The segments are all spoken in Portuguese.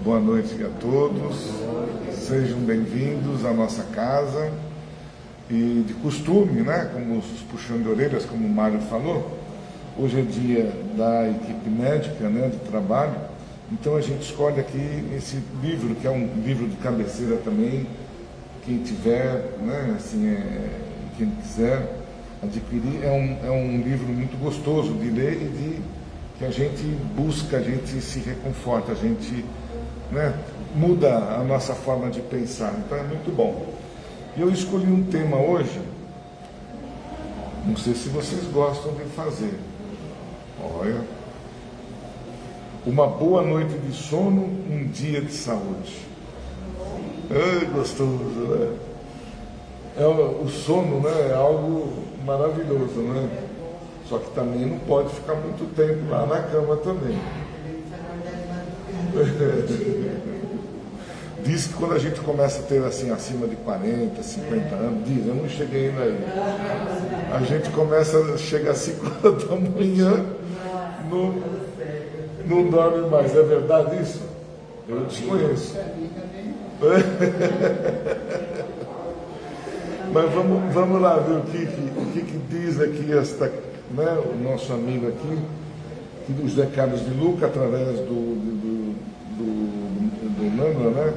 Boa noite a todos, sejam bem-vindos à nossa casa. E de costume, né, como os puxão de orelhas, como o Mário falou, hoje é dia da equipe médica, né, de trabalho, então a gente escolhe aqui esse livro, que é um livro de cabeceira também, quem tiver, né, assim, quem quiser adquirir, é um livro muito gostoso de ler e que a gente busca, a gente se reconforta, a gente, né, muda a nossa forma de pensar, então é muito bom. E eu escolhi um tema hoje, não sei se vocês gostam de fazer. Olha, uma boa noite de sono, um dia de saúde. É gostoso, né? O sono, né, é algo maravilhoso, né? Só que também não pode ficar muito tempo lá na cama também. Diz que quando a gente começa a ter assim, acima de 40, 50 anos, diz, eu não cheguei ainda aí. A gente começa, chega às 5 horas da manhã, não dorme mais. É verdade isso? Eu desconheço. Mas vamos lá ver o que diz aqui né, o nosso amigo aqui, o José Carlos de Luca, através do Nano, né?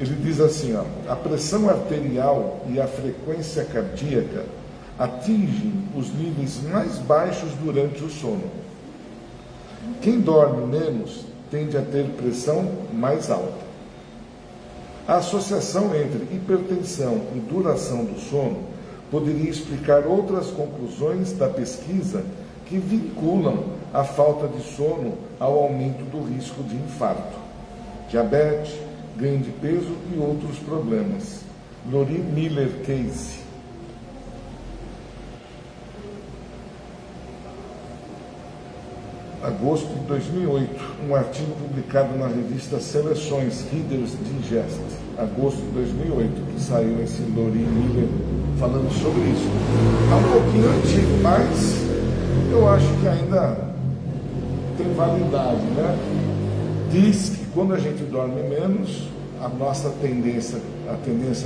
Ele diz assim, ó, a pressão arterial e a frequência cardíaca atingem os níveis mais baixos durante o sono. Quem dorme menos tende a ter pressão mais alta. A associação entre hipertensão e duração do sono poderia explicar outras conclusões da pesquisa que vinculam a falta de sono ao aumento do risco de infarto, diabetes, ganho de peso e outros problemas. Lori Miller Case. Agosto de 2008, um artigo publicado na revista Seleções, Reader's Digest, agosto de 2008, que saiu esse Lori Miller falando sobre isso. É um pouquinho antigo, mas eu acho que ainda tem validade, né? Diz que quando a gente dorme menos, a nossa tendência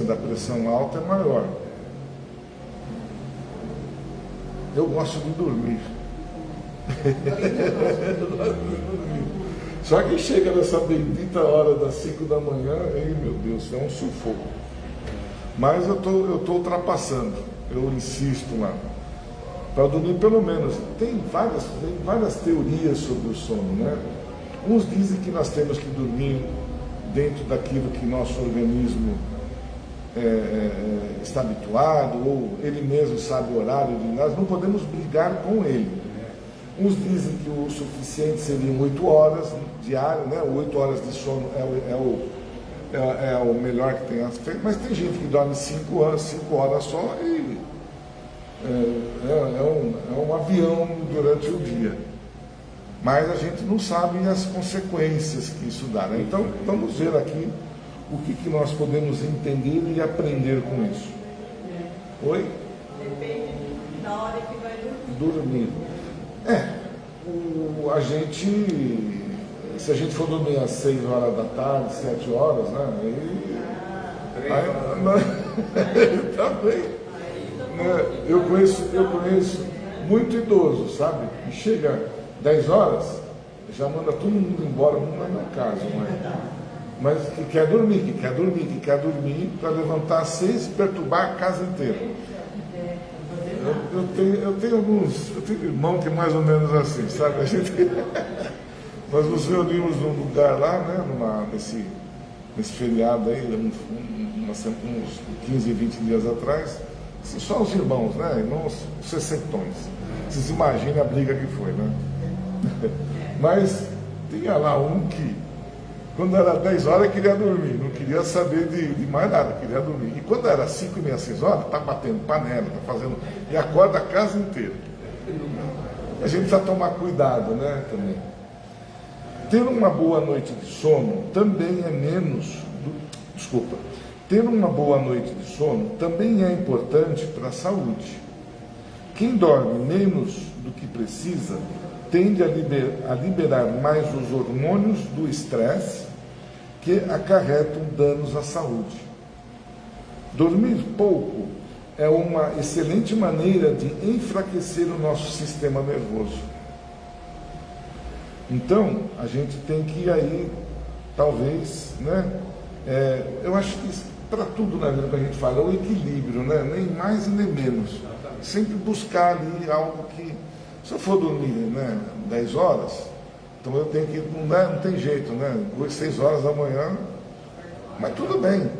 da pressão alta é maior. Eu gosto de dormir. Só que chega nessa bendita hora das 5 da manhã, ei meu Deus, é um sufoco. Mas eu tô ultrapassando, eu insisto lá. Para dormir pelo menos. Tem várias teorias sobre o sono, né? Uns dizem que nós temos que dormir dentro daquilo que nosso organismo está habituado, ou ele mesmo sabe o horário de nós não podemos brigar com ele. Uns dizem que o suficiente seriam 8 horas diárias, né? 8 horas de sono é o melhor que tem a feito, mas tem gente que dorme 5 horas só e é um avião durante o dia. Mas a gente não sabe as consequências que isso dá, né? Então, vamos ver aqui o que nós podemos entender e aprender com isso. Oi? Depende da hora que vai dormir. A gente, se a gente for dormir às 6 horas da tarde, 7 horas, né? Também. Eu conheço muito idoso, sabe? E chega 10 horas, já manda todo mundo embora, não é meu caso, mas que quer dormir para levantar às 6 e perturbar a casa inteira. Eu tenho irmão que é mais ou menos assim, sabe? Nós nos reunimos num lugar lá, né? Nesse feriado aí, uns 15, 20 dias atrás, assim, só os irmãos, né? Irmãos sessentões. Vocês imaginem a briga que foi, né? Mas tinha lá um que, quando era 10 horas, queria dormir, não queria saber de mais nada, queria dormir. E quando era 5 e meia, 6 horas, tá batendo panela, tá fazendo. E acorda a casa inteira. A gente precisa tomar cuidado, né? Também. Ter uma boa noite de sono também é Ter uma boa noite de sono também é importante para a saúde. Quem dorme menos do que precisa tende a liberar mais os hormônios do estresse que acarretam danos à saúde. Dormir pouco é uma excelente maneira de enfraquecer o nosso sistema nervoso. Então, a gente tem que ir aí, talvez, né? Eu acho que para tudo na vida que a gente fala, é o equilíbrio, né? Nem mais e nem menos. Sempre buscar ali algo que, se eu for dormir, né, 10 horas, então eu tenho que, não tem jeito, né? 6 horas da manhã, mas tudo bem,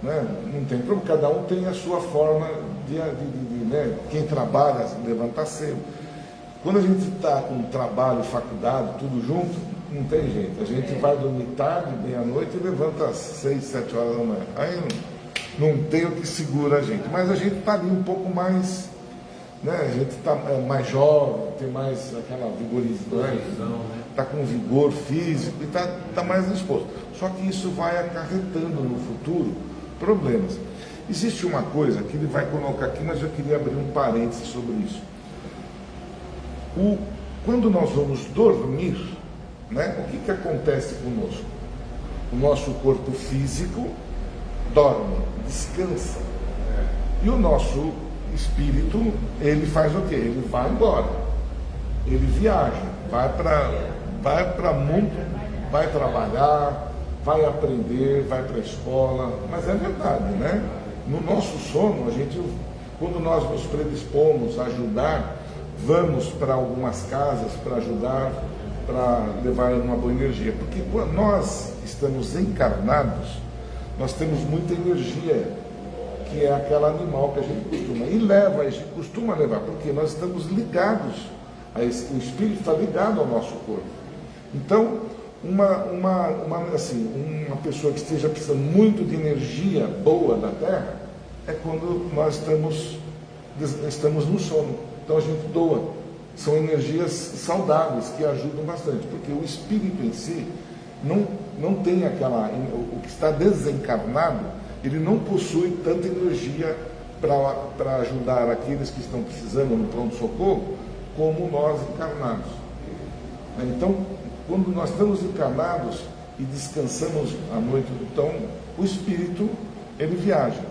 né? Não tem problema, cada um tem a sua forma né? Quem trabalha, levanta cedo. Quando a gente está com trabalho, faculdade, tudo junto, não tem jeito. A gente vai dormir tarde, meia-noite, e levanta às 6, 7 horas da manhã. Aí não tem o que segura a gente. Mas a gente está ali um pouco mais, né? A gente está mais jovem, tem mais aquela vigoridade, está com vigor físico e está mais disposto. Só que isso vai acarretando no futuro problemas. Existe uma coisa que ele vai colocar aqui, mas eu queria abrir um parênteses sobre isso. Quando nós vamos dormir, né, o que acontece conosco? O nosso corpo físico dorme, descansa. E o nosso espírito, ele faz o quê? Ele vai embora. Ele viaja, vai para mundo, vai trabalhar, vai aprender, vai para a escola. Mas é verdade, né? No nosso sono, quando nós nos predispomos a ajudar, vamos para algumas casas para ajudar, para levar uma boa energia. Porque quando nós estamos encarnados, nós temos muita energia, que é aquela animal que a gente costuma levar, porque nós estamos ligados, o espírito está ligado ao nosso corpo. Então, uma pessoa que esteja precisando muito de energia boa da Terra, é quando nós estamos no sono. Então a gente doa. São energias saudáveis que ajudam bastante, porque o espírito em si não tem o que está desencarnado, ele não possui tanta energia para ajudar aqueles que estão precisando no pronto-socorro, como nós encarnados. Então, quando nós estamos encarnados e descansamos à noite, então o espírito, ele viaja.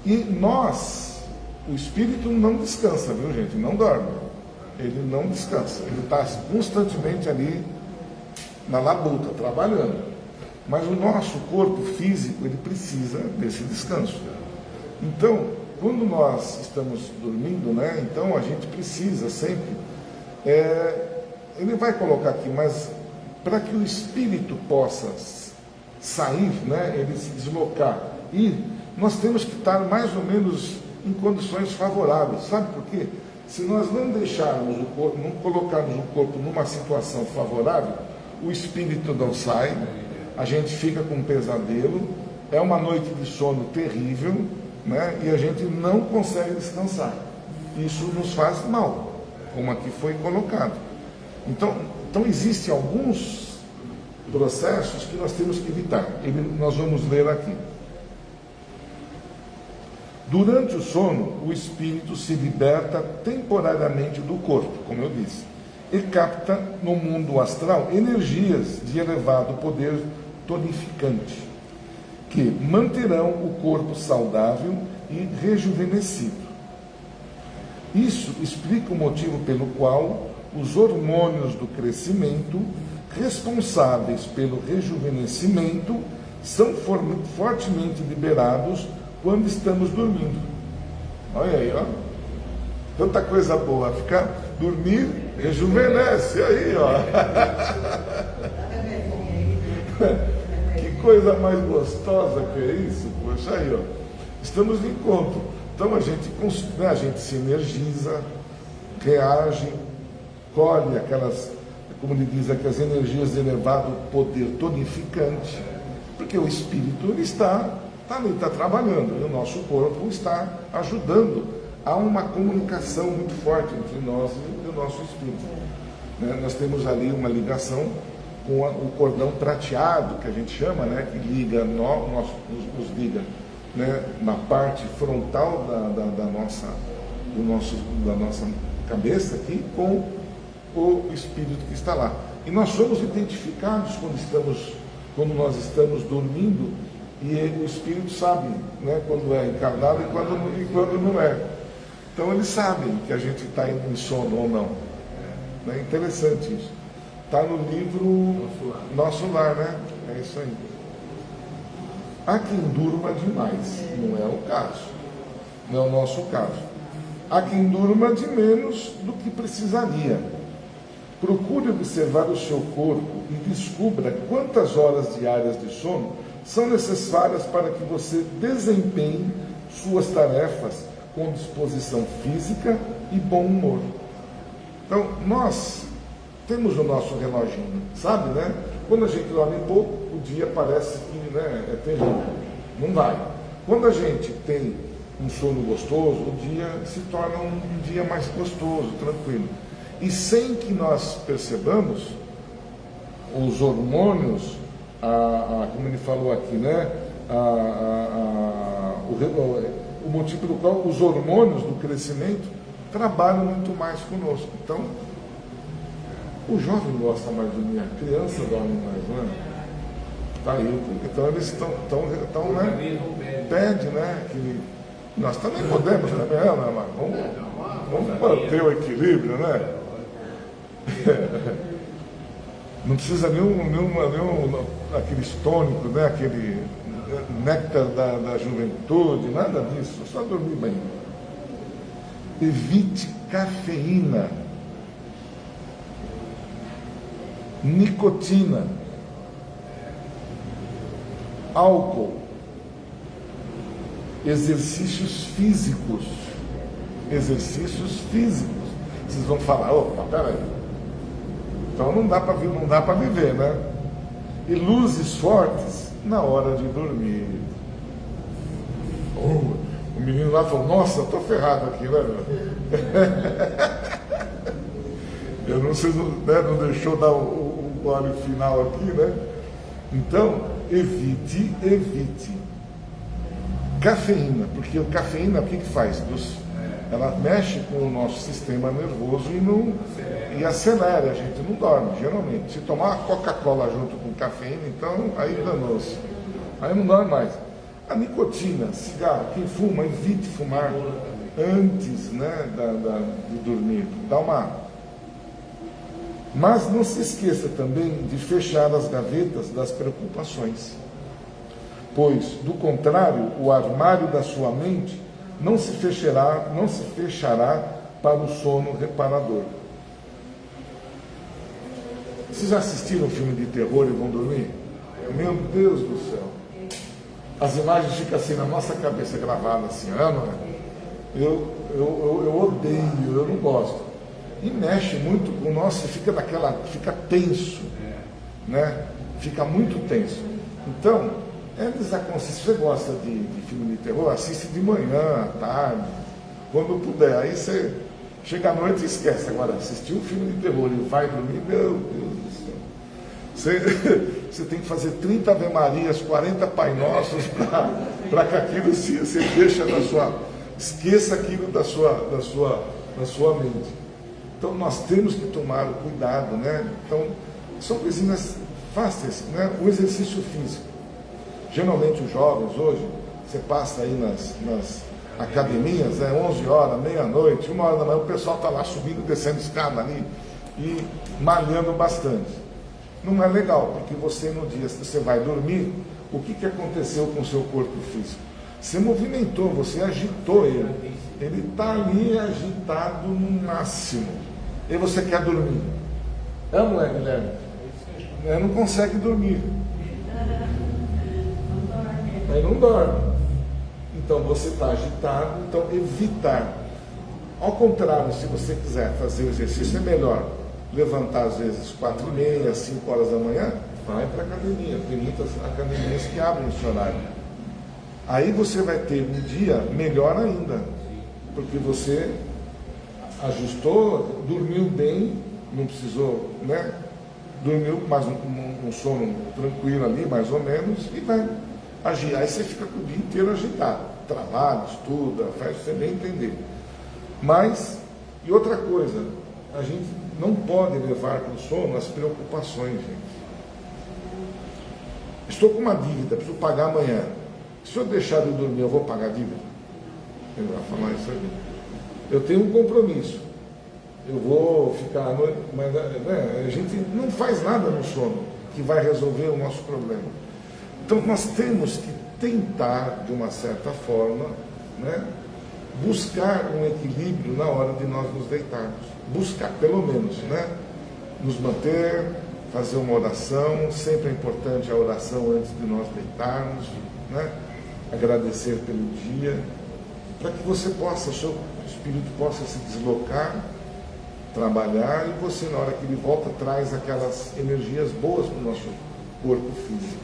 E o espírito não descansa, viu, gente? Não dorme. Ele não descansa. Ele está constantemente ali na labuta, trabalhando. Mas o nosso corpo físico, ele precisa desse descanso. Então, quando nós estamos dormindo, né? Então a gente precisa sempre... ele vai colocar aqui, mas para que o espírito possa sair, né? Ele se deslocar, nós temos que estar mais ou menos em condições favoráveis. Sabe por quê? Se nós não deixarmos o corpo, não colocarmos o corpo numa situação favorável, o espírito não sai, a gente fica com um pesadelo, é uma noite de sono terrível, né? E a gente não consegue descansar. Isso nos faz mal, como aqui foi colocado. Então existem alguns processos que nós temos que evitar. Nós vamos ler aqui. Durante o sono, o espírito se liberta temporariamente do corpo, como eu disse, e capta no mundo astral energias de elevado poder tonificante, que manterão o corpo saudável e rejuvenescido. Isso explica o motivo pelo qual os hormônios do crescimento, responsáveis pelo rejuvenescimento, são fortemente liberados quando estamos dormindo. Olha aí, ó. Tanta coisa boa. Dormir rejuvenesce. Aí, ó. Que coisa mais gostosa que é isso. Poxa, aí, ó. Estamos em encontro. Então a gente se energiza, reage, colhe aquelas, como ele diz, aquelas energias de elevado poder tonificante, porque o espírito ele está trabalhando, e o nosso corpo está ajudando. Há uma comunicação muito forte entre nós e o nosso espírito. Né? Nós temos ali uma ligação com o cordão prateado, que a gente chama, né? Que liga, nos liga, né? Na parte frontal da nossa cabeça aqui, com o espírito que está lá. E nós somos identificados quando estamos quando nós estamos dormindo, e o espírito sabe, né, quando é encarnado e quando não é. Então eles sabem que a gente está em sono ou não. É interessante isso. Está no livro Nosso Lar, né? É isso aí. Há quem durma demais, não é o caso. Não é o nosso caso. Há quem durma de menos do que precisaria. Procure observar o seu corpo e descubra quantas horas diárias de sono são necessárias para que você desempenhe suas tarefas com disposição física e bom humor. Então, nós temos o nosso reloginho, sabe, né? Quando a gente dorme pouco, o dia parece que, né, é terrível. Não vai. Quando a gente tem um sono gostoso, o dia se torna um dia mais gostoso, tranquilo. E sem que nós percebamos, os hormônios, como ele falou aqui, né? O motivo pelo qual os hormônios do crescimento trabalham muito mais conosco. Então, o jovem gosta mais de dormir, a criança dorme mais, né? Tá aí. Então eles estão né? Pede, né? Que nós também podemos, também, né? Mas vamos manter o equilíbrio, né? Não precisa nenhum aquele tônico, né? Aquele néctar da juventude, nada disso, só dormir bem. Evite cafeína, nicotina, álcool, exercícios físicos. Vocês vão falar, opa, peraí. Então não dá para viver, né? E luzes fortes na hora de dormir. O menino lá falou, nossa, eu tô ferrado aqui, né? Eu não sei, né, não deixou dar o gole final aqui, né? Então, evite. Cafeína, porque a cafeína, o que faz? Ela mexe com o nosso sistema nervoso e acelera, a gente não dorme, geralmente. Se tomar Coca-Cola junto com cafeína, então aí danou-se. Aí não dorme mais. A nicotina, cigarro, quem fuma, evite fumar antes, né, de dormir. Mas não se esqueça também de fechar as gavetas das preocupações. Pois, do contrário, o armário da sua mente não se fechará para o sono reparador. Vocês já assistiram um filme de terror e vão dormir? Meu Deus do céu! As imagens ficam assim na nossa cabeça gravadas assim, não é? Eu odeio, eu não gosto. E mexe muito com o nosso, fica tenso, né? Fica muito tenso. Então, se você gosta de filme de terror, assiste de manhã, à tarde, quando puder. Aí você chega à noite e esquece. Agora, assistir um filme de terror e vai dormir, meu Deus do céu. Você tem que fazer 30 Ave Marias, 40 Pai Nossos para que aquilo você deixa esqueça aquilo da sua mente. Então nós temos que tomar o cuidado, né? Então, são coisinhas fáceis, né? O exercício físico. Geralmente os jovens hoje, você passa aí nas academias, né? 11 horas, meia-noite, 1 hora da manhã, o pessoal está lá subindo, descendo escada ali e malhando bastante. Não é legal, porque você no dia, você vai dormir, o que aconteceu com o seu corpo físico? Você movimentou, você agitou ele. Ele está ali agitado no máximo. E você quer dormir. É ou não é, Guilherme? Não consegue dormir. Aí não dorme. Então você está agitado, então evitar. Ao contrário, se você quiser fazer o exercício, é melhor levantar às vezes 4h30, 5 horas da manhã, vai para a academia. Tem muitas academias que abrem esse horário. Aí você vai ter um dia melhor ainda, porque você ajustou, dormiu bem, não precisou, né? Dormiu mais um sono tranquilo ali, mais ou menos, e vai agir. Aí você fica o dia inteiro agitado, trabalha, estuda, faz você bem entender. Mas, e outra coisa, a gente não pode levar para o sono as preocupações, gente. estou com uma dívida, preciso pagar amanhã. Se eu deixar de dormir, eu vou pagar a dívida? Ele vai falar isso aí. Eu tenho um compromisso. Eu vou ficar à noite, mas né, a gente não faz nada no sono que vai resolver o nosso problema. Então nós temos que tentar, de uma certa forma, né, buscar um equilíbrio na hora de nós nos deitarmos. Buscar, pelo menos, né, nos manter, fazer uma oração. Sempre é importante a oração antes de nós deitarmos, né, agradecer pelo dia, para que você possa, o seu espírito possa se deslocar, trabalhar, e você, na hora que ele volta, traz aquelas energias boas para o nosso corpo físico.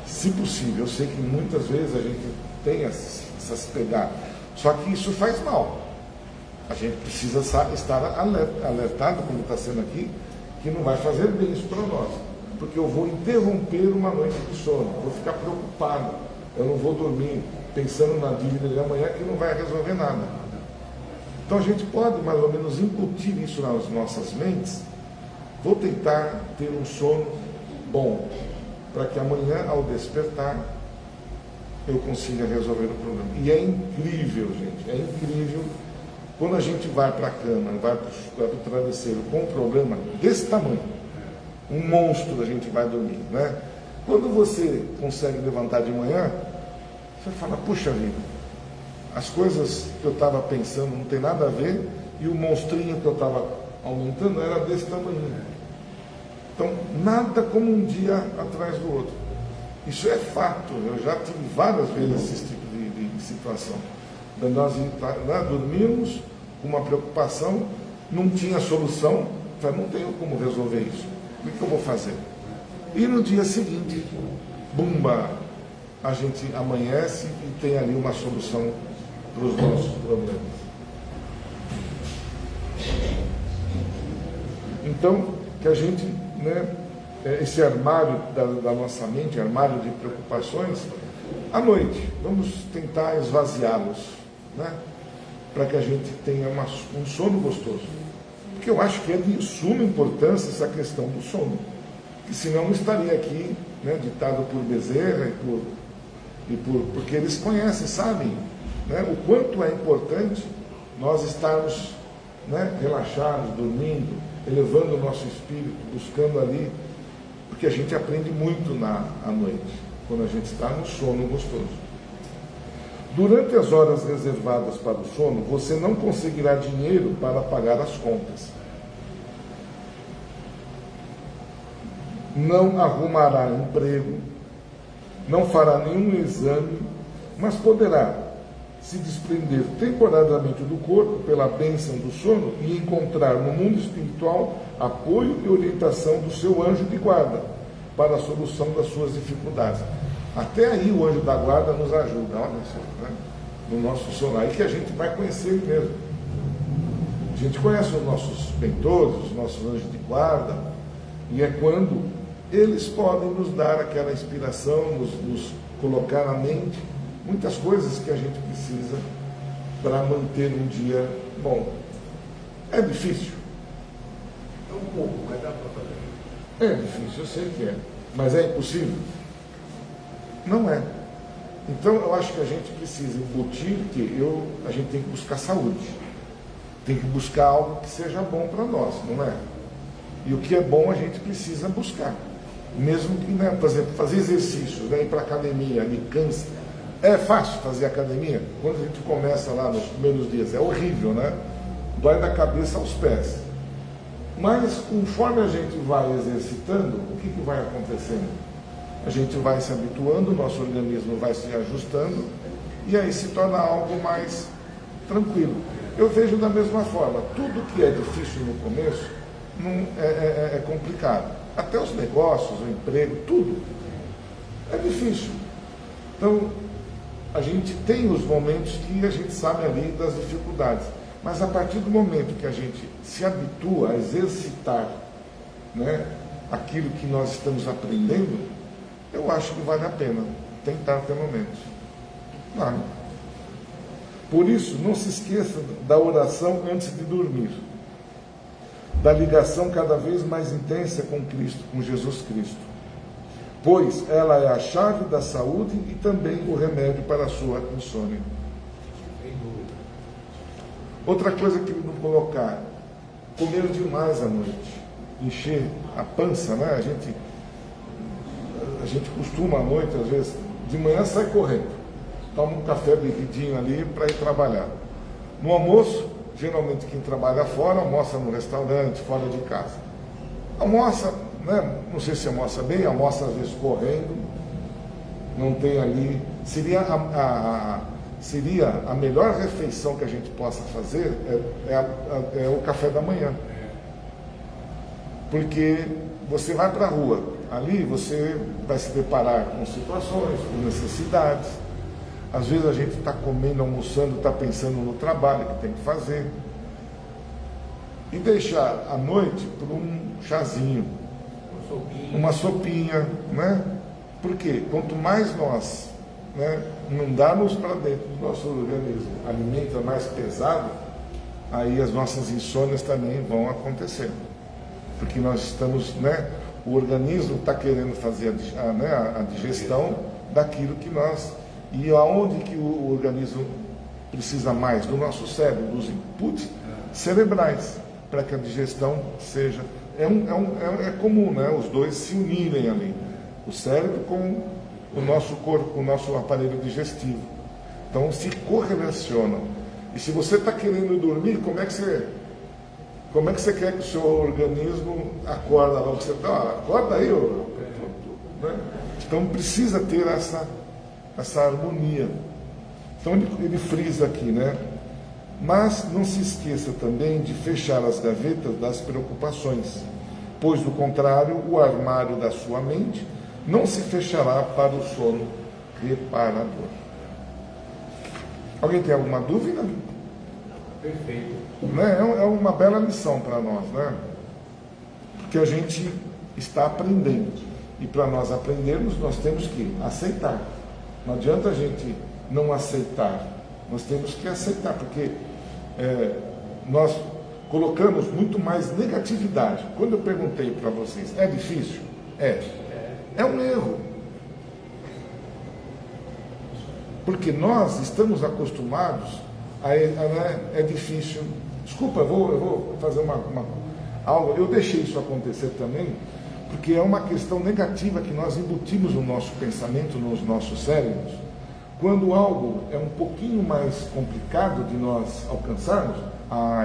Se possível, eu sei que muitas vezes a gente tem essas pegadas, só que isso faz mal. A gente precisa estar alertado, como está sendo aqui, que não vai fazer bem isso para nós, porque eu vou interromper uma noite de sono, vou ficar preocupado, eu não vou dormir pensando na dívida de amanhã, que não vai resolver nada. Então a gente pode mais ou menos incutir isso nas nossas mentes. Vou tentar ter um sono bom, para que amanhã, ao despertar, eu consiga resolver o problema. E é incrível, gente, é incrível quando a gente vai para a cama, vai para o travesseiro com um problema desse tamanho, um monstro, a gente vai dormir, né? Quando você consegue levantar de manhã, você fala, puxa vida, as coisas que eu estava pensando não tem nada a ver, e o monstrinho que eu estava aumentando era desse tamanho. Então, nada como um dia atrás do outro. Isso é fato, eu já tive várias vezes esse tipo de situação. Nós dormimos com uma preocupação, não tinha solução, falei, não tenho como resolver isso, o que eu vou fazer? E no dia seguinte, bumba, a gente amanhece e tem ali uma solução para os nossos problemas. Então, que a gente, né, esse armário da nossa mente, armário de preocupações, à noite, vamos tentar esvaziá-los, né, para que a gente tenha um sono gostoso. Porque eu acho que é de suma importância essa questão do sono, que senão não estaria aqui, né, ditado por Bezerra porque eles conhecem, sabem, né, o quanto é importante nós estarmos, né, relaxados, dormindo, elevando o nosso espírito, buscando ali, porque a gente aprende muito à noite, quando a gente está no sono gostoso. Durante as horas reservadas para o sono, você não conseguirá dinheiro para pagar as contas. Não arrumará emprego, não fará nenhum exame, mas poderá se desprender temporariamente do corpo pela bênção do sono e encontrar no mundo espiritual apoio e orientação do seu anjo de guarda para a solução das suas dificuldades. Até aí o anjo da guarda nos ajuda, olha só, né? No nosso sono, aí que a gente vai conhecer ele mesmo. A gente conhece os nossos mentores, os nossos anjos de guarda, e é quando eles podem nos dar aquela inspiração, nos colocar na mente muitas coisas que a gente precisa para manter um dia bom. É difícil? É um pouco, mas dá para fazer. É difícil, eu sei que é. Mas é impossível? Não é. Então eu acho que a gente precisa embutir que a gente tem que buscar saúde. Tem que buscar algo que seja bom para nós, não é? E o que é bom a gente precisa buscar. Mesmo que, né, por exemplo, fazer exercício, né, ir para a academia, me cansa. É fácil fazer academia? Quando a gente começa lá nos primeiros dias, é horrível, né? Dói da cabeça aos pés. Mas conforme a gente vai exercitando, o que vai acontecendo? A gente vai se habituando, o nosso organismo vai se ajustando, e aí se torna algo mais tranquilo. Eu vejo da mesma forma, tudo que é difícil no começo não é complicado. Até os negócios, o emprego, tudo é difícil. Então, a gente tem os momentos que a gente sabe ali das dificuldades, mas a partir do momento que a gente se habitua a exercitar, né, aquilo que nós estamos aprendendo, eu acho que vale a pena tentar pelo menos. Claro. Por isso, não se esqueça da oração antes de dormir, da ligação cada vez mais intensa com Cristo, com Jesus Cristo. pois ela é a chave da saúde e também o remédio para a sua insônia. Sem dúvida. Outra coisa que não colocar, comer demais à noite, encher a pança, né? A gente costuma à noite, às vezes, de manhã sai correndo, toma um café bebidinho ali para ir trabalhar. No almoço, geralmente quem trabalha fora, almoça no restaurante, fora de casa. Almoça, né? Não sei se almoça bem, almoça às vezes correndo, não tem ali. Seria a melhor refeição que a gente possa fazer é o café da manhã. Porque você vai para a rua, ali você vai se deparar com situações, com necessidades. Às vezes a gente está comendo, almoçando, está pensando no trabalho que tem que fazer. E deixar à noite por um chazinho, uma sopinha, né? Porque quanto mais nós, né, não darmos para dentro do nosso organismo alimento mais pesado, aí as nossas insônias também vão acontecer. Porque nós estamos, né, o organismo está querendo fazer a digestão daquilo que nós... E aonde que o organismo precisa mais? Do nosso cérebro, dos inputs cerebrais, para que a digestão seja... É comum, né, os dois se unirem ali. O cérebro com o nosso corpo, com o nosso aparelho digestivo. Então se correlacionam. E se você está querendo dormir, como é que você quer que o seu organismo acorda lá? Você acorda aí, né? Então precisa ter essa harmonia. Então ele frisa aqui, né? Mas não se esqueça também de fechar as gavetas das preocupações, pois do contrário, o armário da sua mente não se fechará para o sono reparador. Alguém tem alguma dúvida? Perfeito. Né? É uma bela lição para nós, né? Porque a gente está aprendendo. E para nós aprendermos, nós temos que aceitar. Não adianta a gente não aceitar. Nós temos que aceitar, porque nós colocamos muito mais negatividade. Quando eu perguntei para vocês, é difícil? É um erro. Porque nós estamos acostumados é difícil. Desculpa, eu vou fazer algo. Eu deixei isso acontecer também, porque é uma questão negativa que nós embutimos no nosso pensamento, nos nossos cérebros. Quando algo é um pouquinho mais complicado de nós alcançarmos,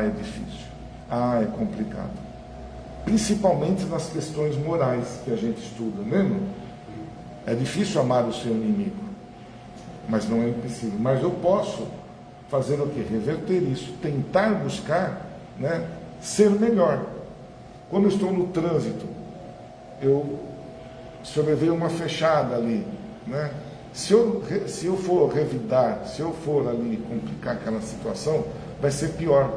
é difícil, é complicado. Principalmente nas questões morais que a gente estuda, né? É difícil amar o seu inimigo, mas não é impossível. Mas eu posso fazer o quê? Reverter isso, tentar buscar, né, ser melhor. Quando eu estou no trânsito, se eu levei uma fechada ali, né? Se eu for revidar, se eu for ali complicar aquela situação, vai ser pior.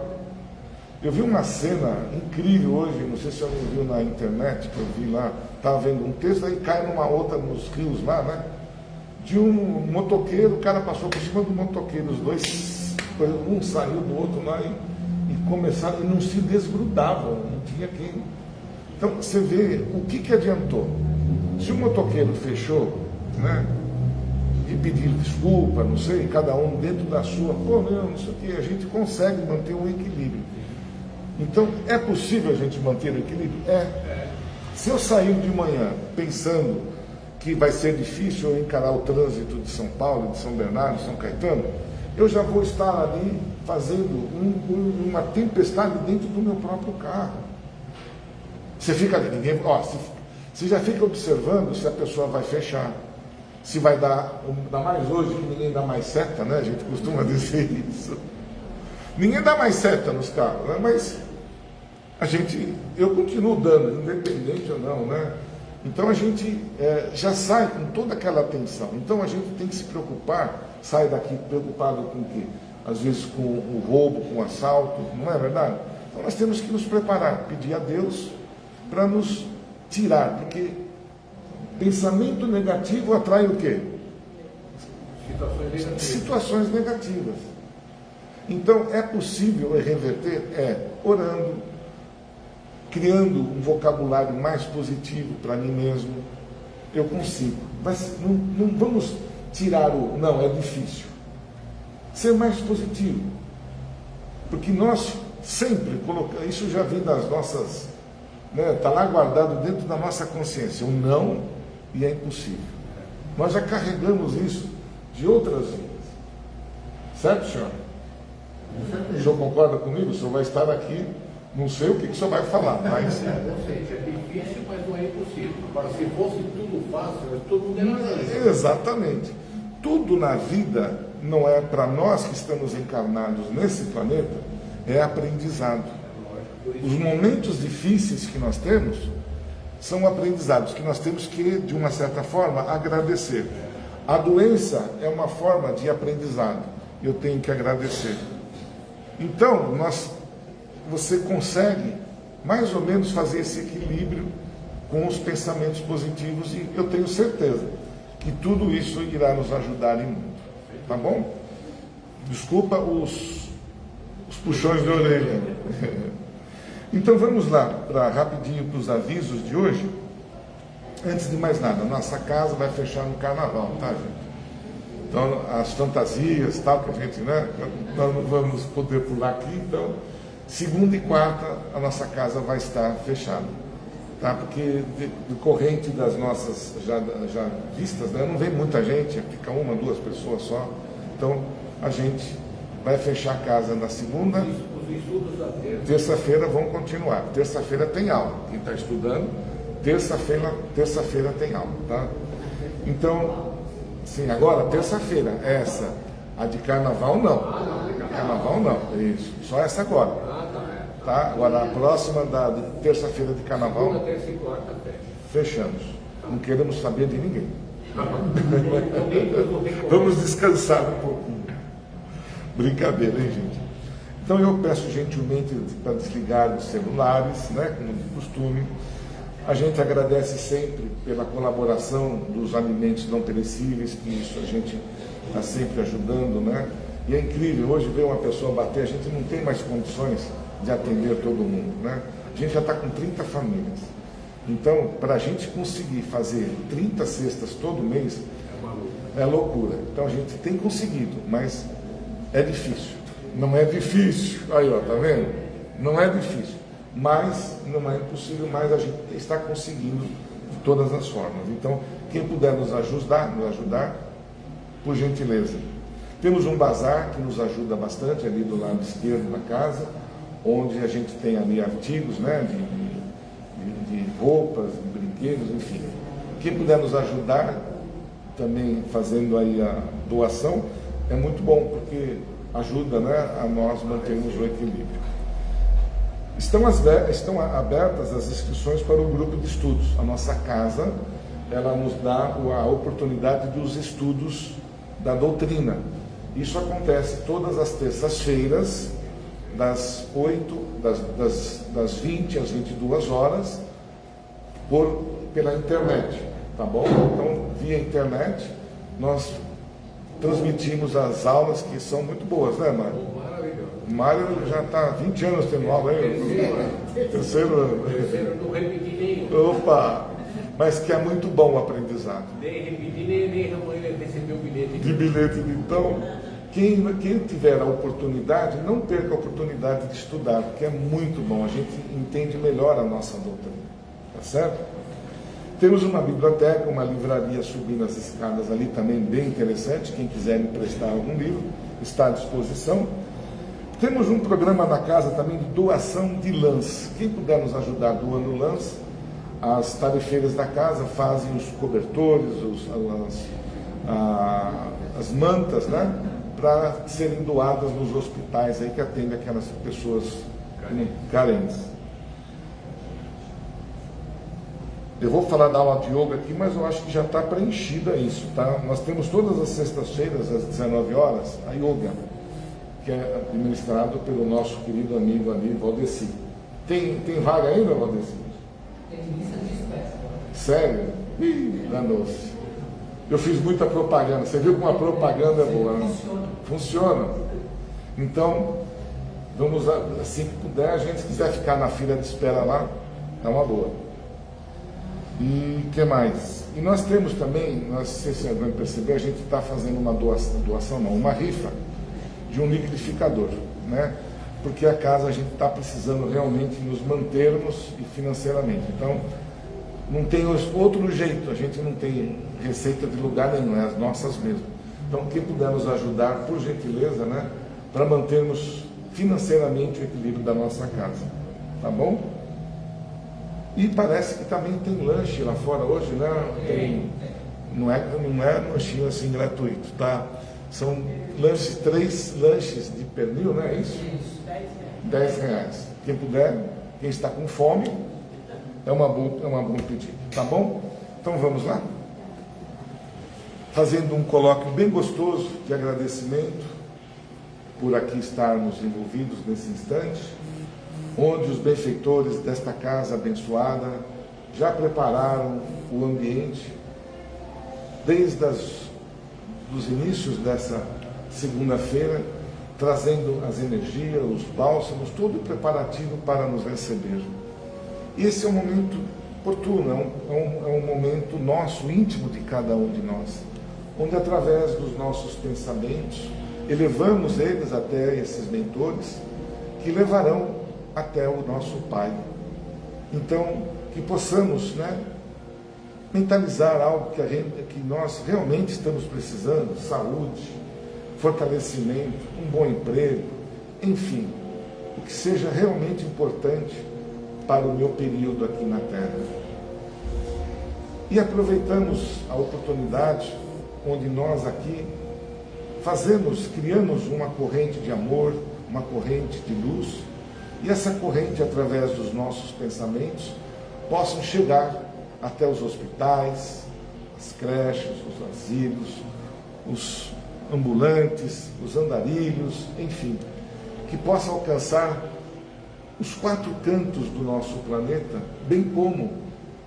Eu vi uma cena incrível hoje, não sei se alguém viu na internet, que eu vi lá, estava vendo um texto, aí cai numa outra, nos rios lá, né? De um motoqueiro, o cara passou por cima do motoqueiro, os dois, um saiu do outro lá e começaram, e não se desgrudavam, não tinha quem. Então você vê, o que adiantou? Se o motoqueiro fechou, né? E pedir desculpa, não sei, cada um dentro da sua, não sei o que, a gente consegue manter um equilíbrio. Então, é possível a gente manter o equilíbrio? Se eu sair de manhã pensando que vai ser difícil eu encarar o trânsito de São Paulo, de São Bernardo, de São Caetano, eu já vou estar ali fazendo uma tempestade dentro do meu próprio carro. Você fica ali, você já fica observando se a pessoa vai fechar. Se vai dar mais hoje que ninguém dá mais seta, né? A gente costuma dizer isso. Ninguém dá mais seta nos carros, né? Mas eu continuo dando, independente ou não, né? Então a gente já sai com toda aquela atenção. Então a gente tem que se preocupar, sai daqui preocupado com o quê? Às vezes com o roubo, com o assalto, não é verdade? Então nós temos que nos preparar, pedir a Deus para nos tirar, porque pensamento negativo atrai o quê? Situações negativas. Então, é possível reverter? Orando, criando um vocabulário mais positivo para mim mesmo, eu consigo. Mas não vamos tirar não, é difícil. Ser mais positivo. Porque nós sempre colocamos, isso já vem das nossas, está lá guardado dentro da nossa consciência, o não e é impossível. Nós já carregamos isso de outras vidas. Certo, senhor? O senhor concorda comigo? O senhor vai estar aqui, não sei o que o senhor vai falar, mas... Ou seja, é difícil, mas não é impossível. Agora, se fosse tudo fácil, todo mundo era. Exatamente. Tudo na vida não é para nós que estamos encarnados nesse planeta, é aprendizado. Os momentos difíceis que nós temos são aprendizados que nós temos que, de uma certa forma, agradecer. A doença é uma forma de aprendizado. Eu tenho que agradecer. Então, você consegue mais ou menos fazer esse equilíbrio com os pensamentos positivos e eu tenho certeza que tudo isso irá nos ajudar em muito. Tá bom? Desculpa os puxões de orelha. Então vamos lá, rapidinho para os avisos de hoje. Antes de mais nada, nossa casa vai fechar no carnaval, tá, gente? Então, as fantasias, tal, que a gente, nós não vamos poder pular aqui, então, segunda e quarta, a nossa casa vai estar fechada, tá? Porque, decorrente das nossas já vistas, não vem muita gente, fica uma, duas pessoas só, então, a gente vai fechar a casa na segunda, terça-feira vão continuar, terça-feira tem aula, quem está estudando, terça-feira tem aula, tá? Então, sim, agora, terça-feira, essa, a de carnaval não. Carnaval não, isso. Só essa agora. Tá? Agora, a próxima de terça-feira de carnaval, fechamos. Não queremos saber de ninguém. Vamos descansar um pouquinho. Brincadeira, hein, gente? Então, eu peço gentilmente para desligar os celulares, como de costume. A gente agradece sempre pela colaboração dos alimentos não perecíveis, que isso a gente está sempre ajudando, E é incrível, hoje veio uma pessoa bater, a gente não tem mais condições de atender todo mundo, A gente já está com 30 famílias. Então, para a gente conseguir fazer 30 cestas todo mês, é loucura. Então a gente tem conseguido, mas é difícil. Não é difícil. Aí, ó, tá vendo? Não é difícil. Mas não é impossível, mas a gente está conseguindo de todas as formas. Então, quem puder nos ajudar, por gentileza. Temos um bazar que nos ajuda bastante ali do lado esquerdo da casa, onde a gente tem ali artigos, de roupas, de brinquedos, enfim. Quem puder nos ajudar, também fazendo aí a doação, é muito bom, porque ajuda, a nós mantermos o equilíbrio. Estão abertas as inscrições para o grupo de estudos. A nossa casa, ela nos dá a oportunidade dos estudos da doutrina. Isso acontece todas as terças-feiras, das 20 às 22 horas, pela internet, tá bom? Então, via internet, nós transmitimos as aulas que são muito boas, Mário? O Mário já está há 20 anos tendo aula aí. Terceiro ano. Não repeti nenhum. Opa! Mas que é muito bom o aprendizado. Nem repeti, nem recebeu o bilhete. De bilhete. Então, quem tiver a oportunidade, não perca a oportunidade de estudar, porque é muito bom. A gente entende melhor a nossa doutrina. Tá certo? Temos uma biblioteca, uma livraria subindo as escadas ali também, bem interessante. Quem quiser me prestar algum livro, está à disposição. Temos um programa na casa também de doação de lãs. Quem puder nos ajudar doando lãs, as tarefeiras da casa fazem os cobertores, as mantas, para serem doadas nos hospitais aí que atendem aquelas pessoas carentes. Eu vou falar da aula de yoga aqui, mas eu acho que já está preenchida isso, tá? Nós temos todas as sextas-feiras, às 19 horas, a yoga, que é administrado pelo nosso querido amigo ali, Valdeci. Tem vaga ainda, Valdeci? Tem lista de espera. Sério? Ih, danou-se. Eu fiz muita propaganda. Você viu como a propaganda é boa, né? Funciona. Então, vamos, assim que puder, a gente quiser ficar na fila de espera lá, é uma boa. E o que mais? E nós temos também, não sei se alguém percebeu, a gente está fazendo uma doação não, uma rifa de um liquidificador, né? Porque a casa a gente está precisando realmente nos mantermos e financeiramente. Então, não tem outro jeito, a gente não tem receita de lugar nenhum, é as nossas mesmo. Então, quem puder nos ajudar, por gentileza, né? Para mantermos financeiramente o equilíbrio da nossa casa, tá bom? E parece que também tem lanche lá fora hoje, né? Não é lanchinho assim gratuito, tá? São lanches, 3 lanches de pernil, não é isso? R$10. Quem puder, quem está com fome, é uma bom pedido, tá bom? Então vamos lá? Fazendo um colóquio bem gostoso de agradecimento por aqui estarmos envolvidos nesse instante, onde os benfeitores desta casa abençoada já prepararam o ambiente desde os inícios dessa segunda-feira, trazendo as energias, os bálsamos, todo o preparativo para nos receber. E esse é um momento oportuno, é um momento nosso, íntimo de cada um de nós, onde através dos nossos pensamentos, elevamos eles até esses mentores, que levarão até o nosso Pai. Então, que possamos, né, mentalizar algo que nós realmente estamos precisando, saúde, fortalecimento, um bom emprego, enfim, o que seja realmente importante para o meu período aqui na Terra. E aproveitamos a oportunidade onde nós aqui criamos uma corrente de amor, uma corrente de luz, e essa corrente, através dos nossos pensamentos, possam chegar até os hospitais, as creches, os asilos, os ambulantes, os andarilhos, enfim, que possa alcançar os 4 cantos do nosso planeta, bem como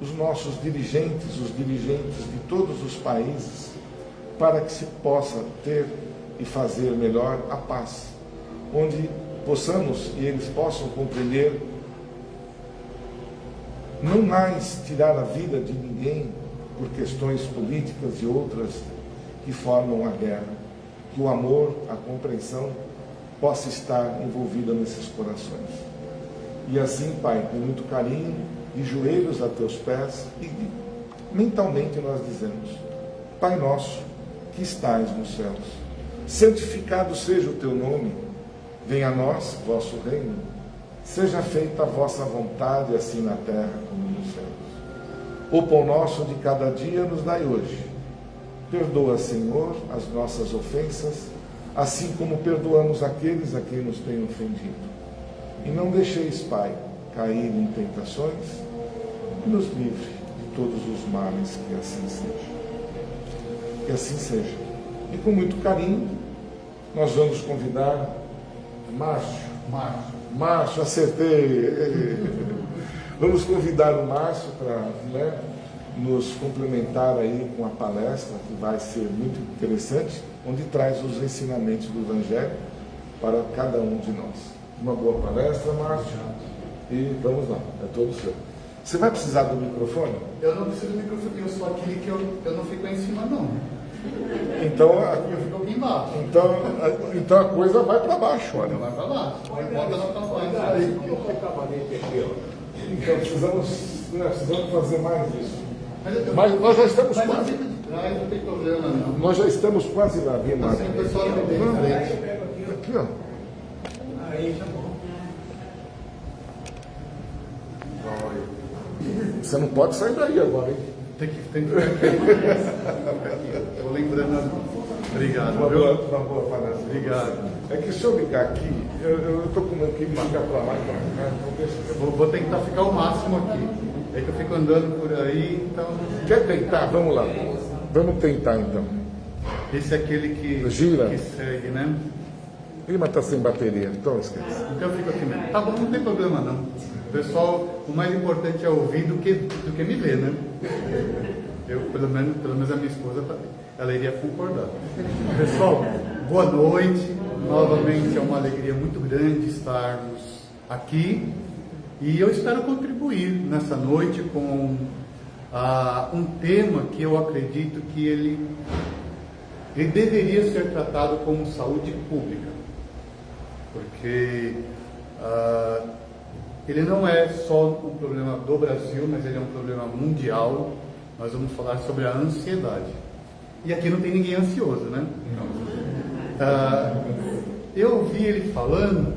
os nossos dirigentes, os dirigentes de todos os países, para que se possa ter e fazer melhor a paz, onde possamos e eles possam compreender não mais tirar a vida de ninguém por questões políticas e outras que formam a guerra, que o amor, a compreensão possa estar envolvida nesses corações. E assim, Pai, com muito carinho, de joelhos a teus pés, e mentalmente nós dizemos: Pai nosso, que estais nos céus, santificado seja o teu nome, venha a nós vosso reino, seja feita a vossa vontade, assim na terra como nos céus. O pão nosso de cada dia nos dai hoje. Perdoa, Senhor, as nossas ofensas, assim como perdoamos aqueles a quem nos têm ofendido. E não deixeis, Pai, cair em tentações, e nos livre de todos os males, que assim seja. Que assim seja. E com muito carinho, nós vamos convidar Márcio, acertei. Vamos convidar o Márcio para, né, nos complementar aí com a palestra, que vai ser muito interessante, onde traz os ensinamentos do Evangelho para cada um de nós. Uma boa palestra, Márcio, e vamos lá, é todo seu. Você vai precisar do microfone? Eu não preciso do microfone, eu sou aquele que eu não fico em cima, não. Então, Eu fico aqui embaixo. então a coisa vai para baixo, olha. Vai pra lá. Bota na campanha. Então precisamos fazer mais isso. Mas nós já estamos mas quase. não tem problema, não. Nós já estamos quase lá, viu, Márcio? Assim o pessoal não tem frente. Aqui, ó. Aí, tá bom. Você não pode sair daí agora, hein? Tem que Vou lembrando. Obrigado. Uma viu? boa palestra. Obrigado. É que se eu ligar aqui, eu estou com que ligar para lá e para cá, então deixa eu... Vou tentar ficar o máximo aqui. É que eu fico andando por aí, então. Quer tentar? Vamos lá. Vamos tentar então. Esse é aquele que Gira. que segue, né? Ih, mas está sem bateria, então esquece. Então eu fico aqui mesmo. Tá bom, não tem problema não. Pessoal, o mais importante é ouvir do que me ver, né? Eu, pelo menos a minha esposa, ela iria concordar. Pessoal, boa noite. Novamente é uma alegria muito grande estarmos aqui. E eu espero contribuir nessa noite com um tema que eu acredito que ele deveria ser tratado como saúde pública, porque ele não é só um problema do Brasil, mas ele é um problema mundial. Nós vamos falar sobre a ansiedade. E aqui não tem ninguém ansioso, né? Eu ouvi ele falando,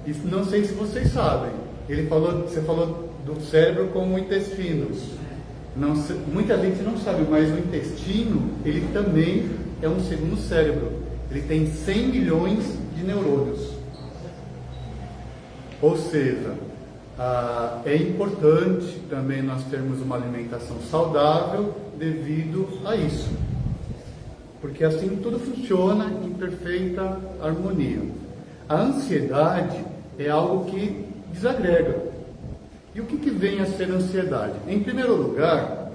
e não sei se vocês sabem, você falou do cérebro como o intestino. Muita gente não sabe, mas o intestino, ele também é um segundo cérebro. Ele tem 100 milhões de neurônios. Ou seja, é importante também nós termos uma alimentação saudável devido a isso. Porque assim tudo funciona em perfeita harmonia. A ansiedade é algo que desagrega. E o que vem a ser ansiedade? Em primeiro lugar,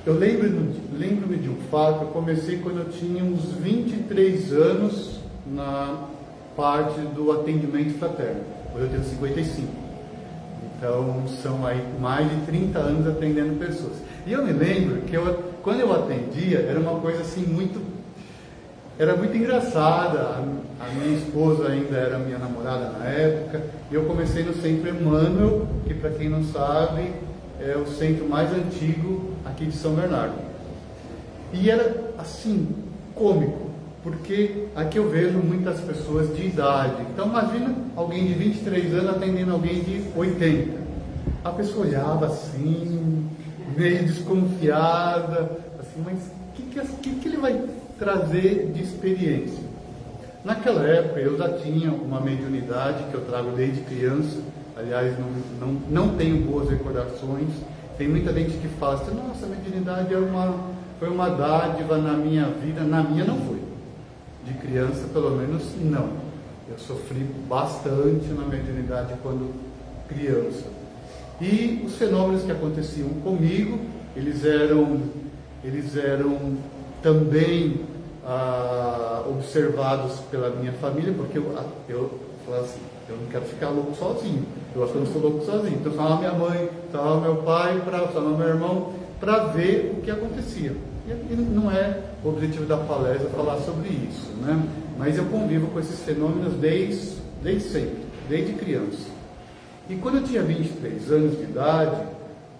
eu lembro-me de um fato. Eu comecei quando eu tinha uns 23 anos na parte do atendimento fraterno. Hoje eu tenho 55. Então são aí mais de 30 anos atendendo pessoas. E eu me lembro que quando eu atendia, era uma coisa assim era muito engraçada. A minha esposa ainda era minha namorada na época, e eu comecei no Centro Emmanuel, que, para quem não sabe, é o centro mais antigo aqui de São Bernardo. E era assim, cômico, porque aqui eu vejo muitas pessoas de idade. Então imagina alguém de 23 anos atendendo alguém de 80. A pessoa olhava assim, meio desconfiada, assim, mas o que ele vai trazer de experiência? Naquela época eu já tinha uma mediunidade que eu trago desde criança. Aliás, não tenho boas recordações. Tem muita gente que fala assim: nossa, a mediunidade foi uma dádiva na minha vida. Na minha não foi. De criança, pelo menos, não. Eu sofri bastante na mediunidade quando criança. E os fenômenos que aconteciam comigo, eles eram também observados pela minha família, porque eu falava assim: eu não quero ficar louco sozinho. Eu acho que eu não sou louco sozinho. Então, chamava minha mãe, chamava meu pai, chamava meu irmão, para ver o que acontecia. E não é o objetivo da palestra falar sobre isso, né? Mas eu convivo com esses fenômenos desde sempre, desde criança. E quando eu tinha 23 anos de idade,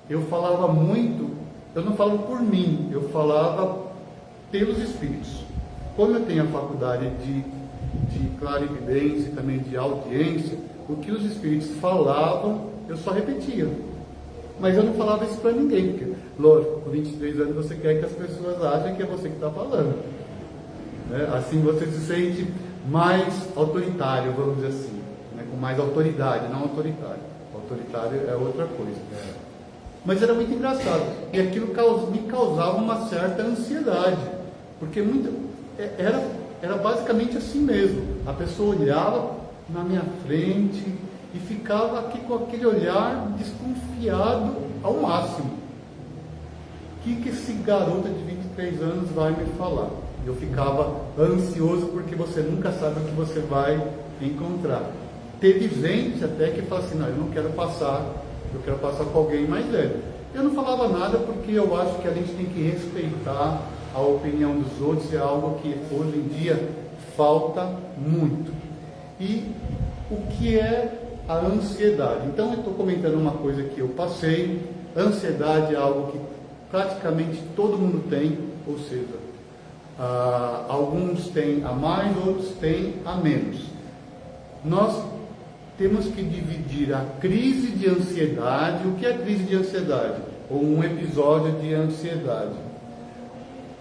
eu falava muito, eu não falo por mim, eu falava pelos espíritos. Como eu tenho a faculdade de clarividência e também de audiência, o que os espíritos falavam, eu só repetia. Mas eu não falava isso para ninguém, porque, lógico, com 23 anos você quer que as pessoas achem que é você que está falando. Né? Assim você se sente mais autoritário, vamos dizer assim, né? Com mais autoridade, não autoritário. Autoritário é outra coisa. Mas era muito engraçado. E aquilo me causava uma certa ansiedade, porque era basicamente assim mesmo. A pessoa olhava na minha frente e ficava aqui com aquele olhar desconfiado ao máximo. O que esse garoto de 23 anos vai me falar? Eu ficava ansioso, porque você nunca sabe o que você vai encontrar. Teve gente até que fala assim: não, eu não quero passar, eu quero passar com alguém mais velho. Eu não falava nada, porque eu acho que a gente tem que respeitar a opinião dos outros. É algo que hoje em dia falta muito. E o que é a ansiedade? Então eu estou comentando uma coisa que eu passei. Ansiedade é algo que praticamente todo mundo tem, ou seja, alguns têm a mais, outros têm a menos. Nós temos que dividir a crise de ansiedade. O que é crise de ansiedade? Ou um episódio de ansiedade.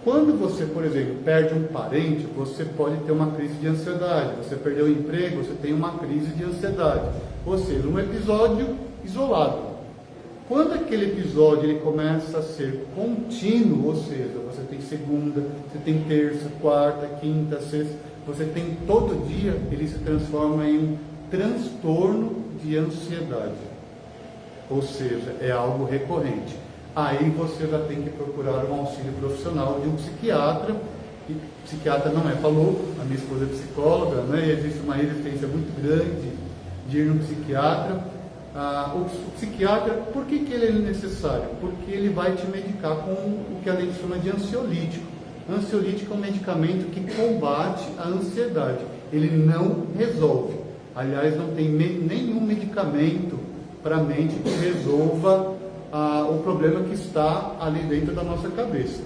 Quando você, por exemplo, perde um parente, você pode ter uma crise de ansiedade. Você perdeu o emprego, você tem uma crise de ansiedade. Ou seja, um episódio isolado. Quando aquele episódio ele começa a ser contínuo, ou seja, você tem segunda, você tem terça, quarta, quinta, sexta, você tem todo dia, ele se transforma em um transtorno de ansiedade. Ou seja, é algo recorrente. Aí você já tem que procurar um auxílio profissional de um psiquiatra. E psiquiatra não é louco, a minha esposa é psicóloga, né? E existe uma resistência muito grande de ir no psiquiatra. o psiquiatra, por que ele é necessário? Porque ele vai te medicar com o que a gente chama de ansiolítico. Ansiolítico é um medicamento que combate a ansiedade. Ele não resolve. Aliás, não tem nenhum medicamento para a mente que resolva o problema que está ali dentro da nossa cabeça.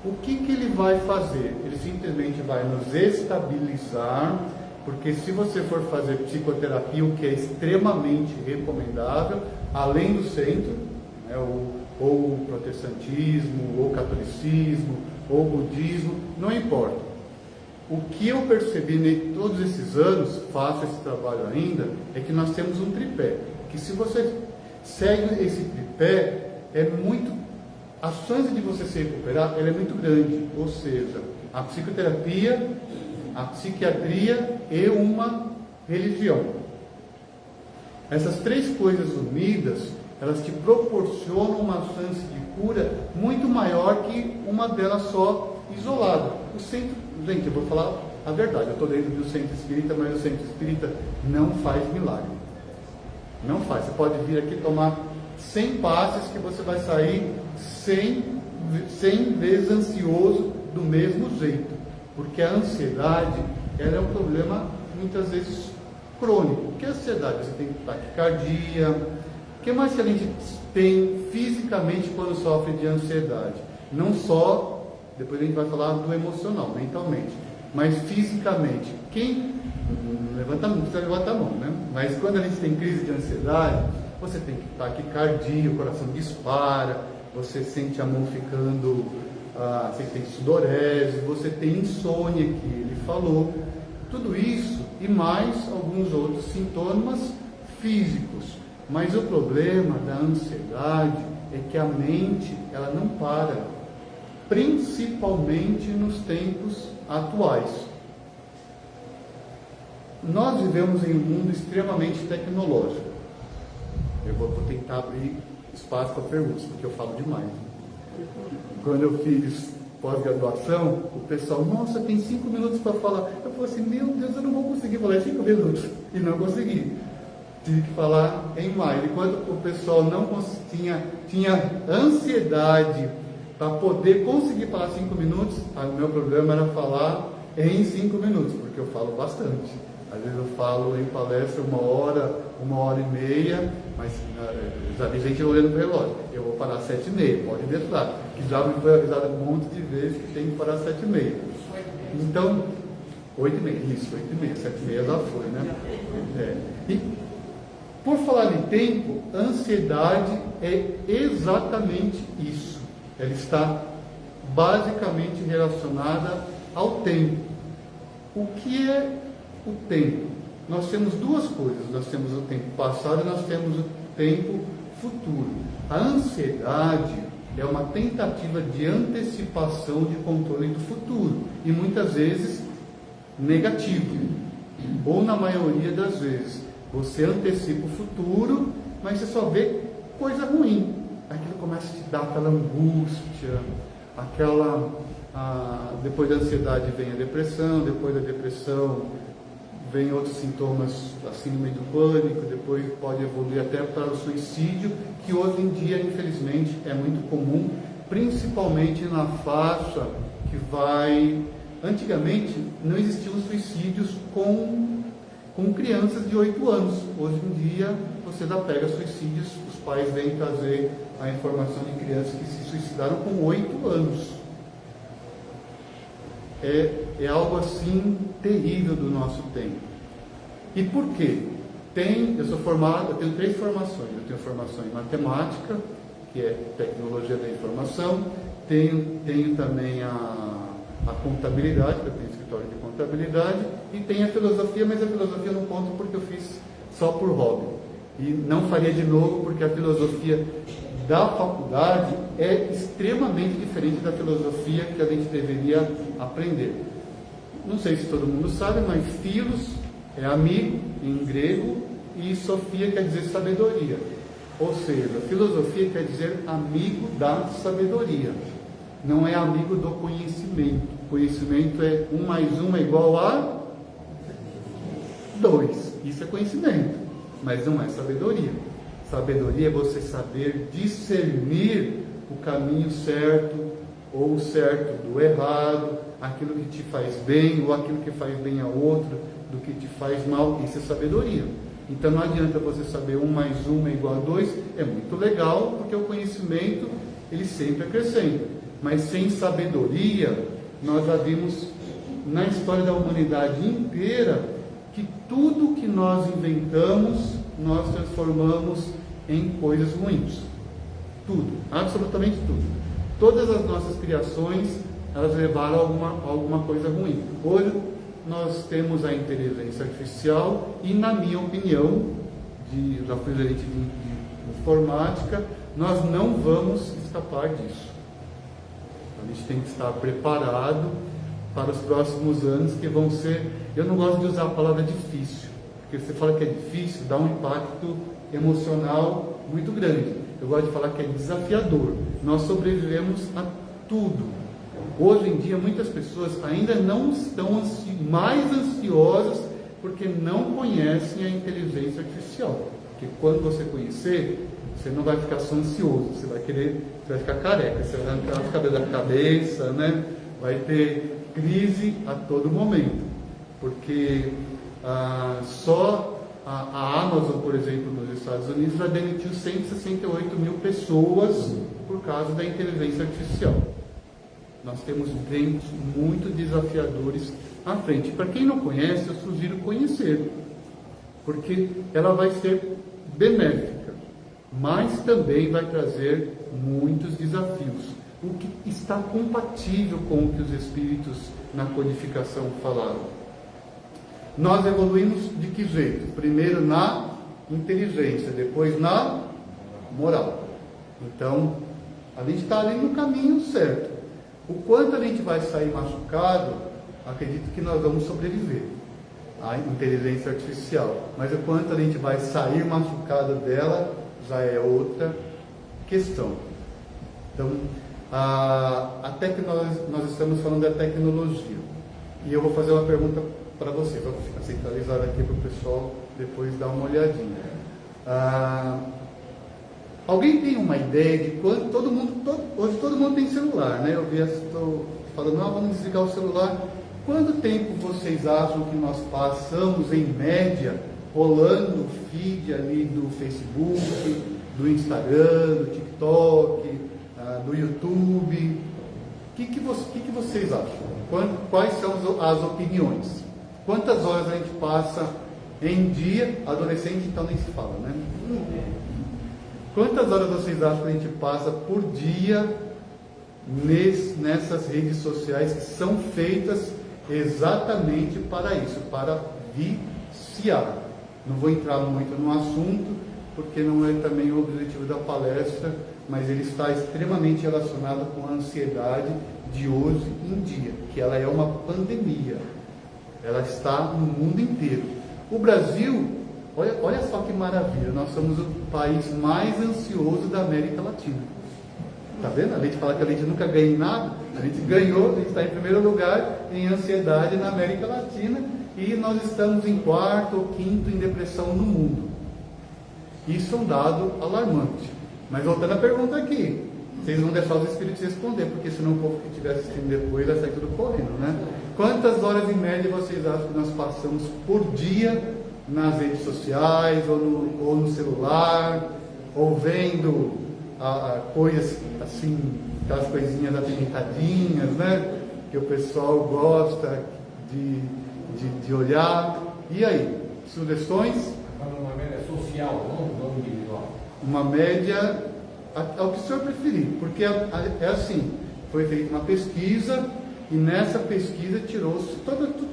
O que ele vai fazer? Ele simplesmente vai nos estabilizar, porque se você for fazer psicoterapia, o que é extremamente recomendável, além do centro, né, ou o protestantismo, ou o catolicismo, ou o budismo, não importa. O que eu percebi em todos esses anos, faço esse trabalho ainda, é que nós temos um tripé, que se você segue esse tripé, a chance de você se recuperar ela é muito grande, ou seja, a psicoterapia, a psiquiatria e uma religião. Essas três coisas unidas, elas te proporcionam uma chance de cura muito maior que uma delas só isolada. O centro, gente, eu vou falar a verdade, eu estou dentro do centro espírita, mas o centro espírita não faz milagre. Não faz. Você pode vir aqui tomar 100 passes que você vai sair 100 vezes ansioso do mesmo jeito. Porque a ansiedade, ela é um problema muitas vezes crônico. O que é ansiedade? Você tem taquicardia. O que mais que a gente tem fisicamente quando sofre de ansiedade? Não só, depois a gente vai falar do emocional, mentalmente, mas fisicamente. Não precisa levantar a mão, né? Mas quando a gente tem crise de ansiedade, você tem taquicardia, o coração dispara, você sente a mão ficando, você tem sudorese, você tem insônia, que ele falou. Tudo isso e mais alguns outros sintomas físicos. Mas o problema da ansiedade é que a mente, ela não para, principalmente nos tempos atuais. Nós vivemos em um mundo extremamente tecnológico. Eu vou tentar abrir espaço para perguntas, porque eu falo demais. Quando eu fiz pós-graduação, o pessoal, nossa, tem 5 minutos para falar. Eu falei assim, meu Deus, eu não vou conseguir falar em 5 minutos. E não consegui. Tive que falar em mais. Enquanto o pessoal não tinha ansiedade para poder conseguir falar 5 minutos, o meu problema era falar em 5 minutos, porque eu falo bastante. Às vezes eu falo em palestra 1 hora, 1h30, mas já vi gente olhando para o relógio. Eu vou parar às 7h30, pode deixar. Que já me foi avisado um monte de vezes que tem que parar às 7h30. Então, 8h30, isso, 8h30, 7h30 já foi, né? E por falar em tempo, a ansiedade é exatamente isso. Ela está basicamente relacionada ao tempo. O que é o tempo? Nós temos duas coisas. Nós temos o tempo passado e nós temos o tempo futuro. A ansiedade é uma tentativa de antecipação de controle do futuro. E muitas vezes negativo. Ou na maioria das vezes. Você antecipa o futuro, mas você só vê coisa ruim. Aquilo começa a te dar aquela angústia, depois da ansiedade vem a depressão, depois da depressão vem outros sintomas, assim no meio do pânico, depois pode evoluir até para o suicídio, que hoje em dia, infelizmente, é muito comum, principalmente na faixa que vai... Antigamente, não existiam suicídios com crianças de 8 anos. Hoje em dia, você já pega suicídios, os pais vêm trazer a informação de crianças que se suicidaram com 8 anos. É algo assim terrível do nosso tempo. E por quê? Eu sou formado, eu tenho 3 formações. Eu tenho formação em matemática, que é tecnologia da informação, tenho também a contabilidade, que eu tenho escritório de contabilidade, e tenho a filosofia, mas a filosofia eu não conto porque eu fiz só por hobby. E não faria de novo porque a filosofia da faculdade é extremamente diferente da filosofia que a gente deveria aprender. Não sei se todo mundo sabe, mas philos é amigo em grego e sofia quer dizer sabedoria. Ou seja, filosofia quer dizer amigo da sabedoria. Não é amigo do conhecimento. Conhecimento é 1 mais 1 é igual a 2. Isso é conhecimento, mas não é sabedoria. Sabedoria é você saber discernir o caminho certo ou o certo do errado, aquilo que te faz bem ou aquilo que faz bem a outro, do que te faz mal. Isso é sabedoria. Então não adianta você saber 1 mais 1 é igual a 2, é muito legal, porque o conhecimento ele sempre acrescenta. Mas sem sabedoria, nós já vimos na história da humanidade inteira que tudo que nós inventamos, nós transformamos em coisas ruins. Tudo, absolutamente tudo. Todas as nossas criações, elas levaram a alguma coisa ruim. Hoje, nós temos a inteligência artificial e, na minha opinião, já fui gerente de informática, nós não vamos escapar disso. A gente tem que estar preparado para os próximos anos, que vão ser... Eu não gosto de usar a palavra difícil, porque você fala que é difícil, dá um impacto emocional muito grande. Eu gosto de falar que é desafiador. Nós sobrevivemos a tudo. Hoje em dia, muitas pessoas ainda não estão mais ansiosas porque não conhecem a inteligência artificial. Porque quando você conhecer, você não vai ficar só ansioso, você vai ficar careca, você vai arrancar os cabelos da cabeça, né? Vai ter crise a todo momento. Porque só a Amazon, por exemplo, nos Estados Unidos, já demitiu 168 mil pessoas por causa da inteligência artificial. Nós temos ventos muito desafiadores à frente. Para quem não conhece, eu sugiro conhecer, porque ela vai ser benéfica, mas também vai trazer muitos desafios, o que está compatível com o que os espíritos na codificação falaram. Nós evoluímos de que jeito? Primeiro na inteligência, depois na moral. Então, a gente está ali no caminho certo. O quanto a gente vai sair machucado, acredito que nós vamos sobreviver à inteligência artificial. Mas o quanto a gente vai sair machucado dela, já é outra questão. Então, até que nós estamos falando da tecnologia. E eu vou fazer uma pergunta para você, vou ficar centralizado aqui para o pessoal depois dar uma olhadinha. Alguém tem uma ideia de quanto hoje todo mundo tem celular, né? Eu estou falando, não, vamos desligar o celular. Quanto tempo vocês acham que nós passamos, em média, rolando o feed ali do Facebook, do Instagram, do TikTok, do YouTube? O que vocês acham? Quais são as opiniões? Quantas horas a gente passa em dia? Adolescente então nem se fala, né? Quantas horas vocês acham que a gente passa por dia nessas redes sociais que são feitas exatamente para isso, para viciar? Não vou entrar muito no assunto, porque não é também o objetivo da palestra, mas ele está extremamente relacionado com a ansiedade de hoje em dia, que ela é uma pandemia. Ela está no mundo inteiro. O Brasil, olha só que maravilha, nós somos o país mais ansioso da América Latina. Está vendo? A gente fala que a gente nunca ganha em nada, a gente ganhou, a gente está em primeiro lugar em ansiedade na América Latina, e nós estamos em 4º ou 5º em depressão no mundo. Isso é um dado alarmante. Mas voltando à pergunta aqui, vocês vão deixar os espíritos responder, porque senão o povo que estiver assistindo depois vai sair tudo correndo, né? Quantas horas em média vocês acham que nós passamos por dia nas redes sociais, ou no celular, ou vendo coisas assim, aquelas coisinhas apimentadinhas, né? Que o pessoal gosta de olhar. E aí, sugestões? Uma média social, não individual. Uma média, ao que o senhor preferir, porque é assim, foi feita uma pesquisa, e nessa pesquisa tirou-se,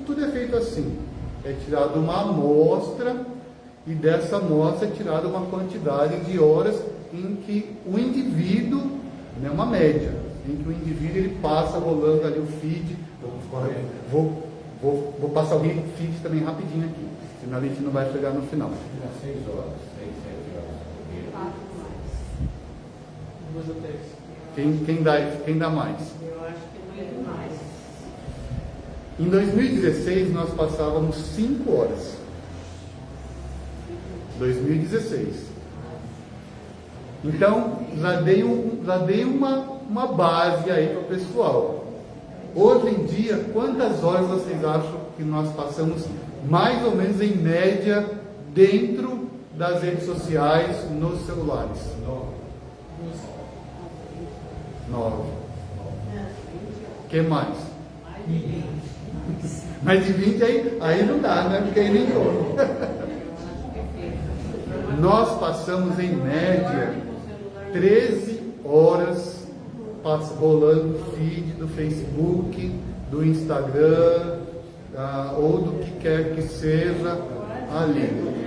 tudo é feito assim, é tirado uma amostra, e dessa amostra é tirada uma quantidade de horas em que o indivíduo, né, uma média, em que o indivíduo ele passa rolando ali o feed. Vou passar o feed também rapidinho aqui, senão a gente não vai chegar no final. 6 horas, 6, 7 horas por dia. 2 ou 3. Quem dá mais? Eu acho que não é mais. Em 2016 nós passávamos 5 horas. 2016. Então, já dei uma base aí para o pessoal. Hoje em dia, quantas horas vocês acham que nós passamos, mais ou menos em média, dentro das redes sociais, nos celulares? 9. O que mais? Mais de 20 aí não dá, né? Porque aí nem como. Nós passamos em média 13 horas rolando o feed do Facebook, do Instagram, ou do que quer que seja ali.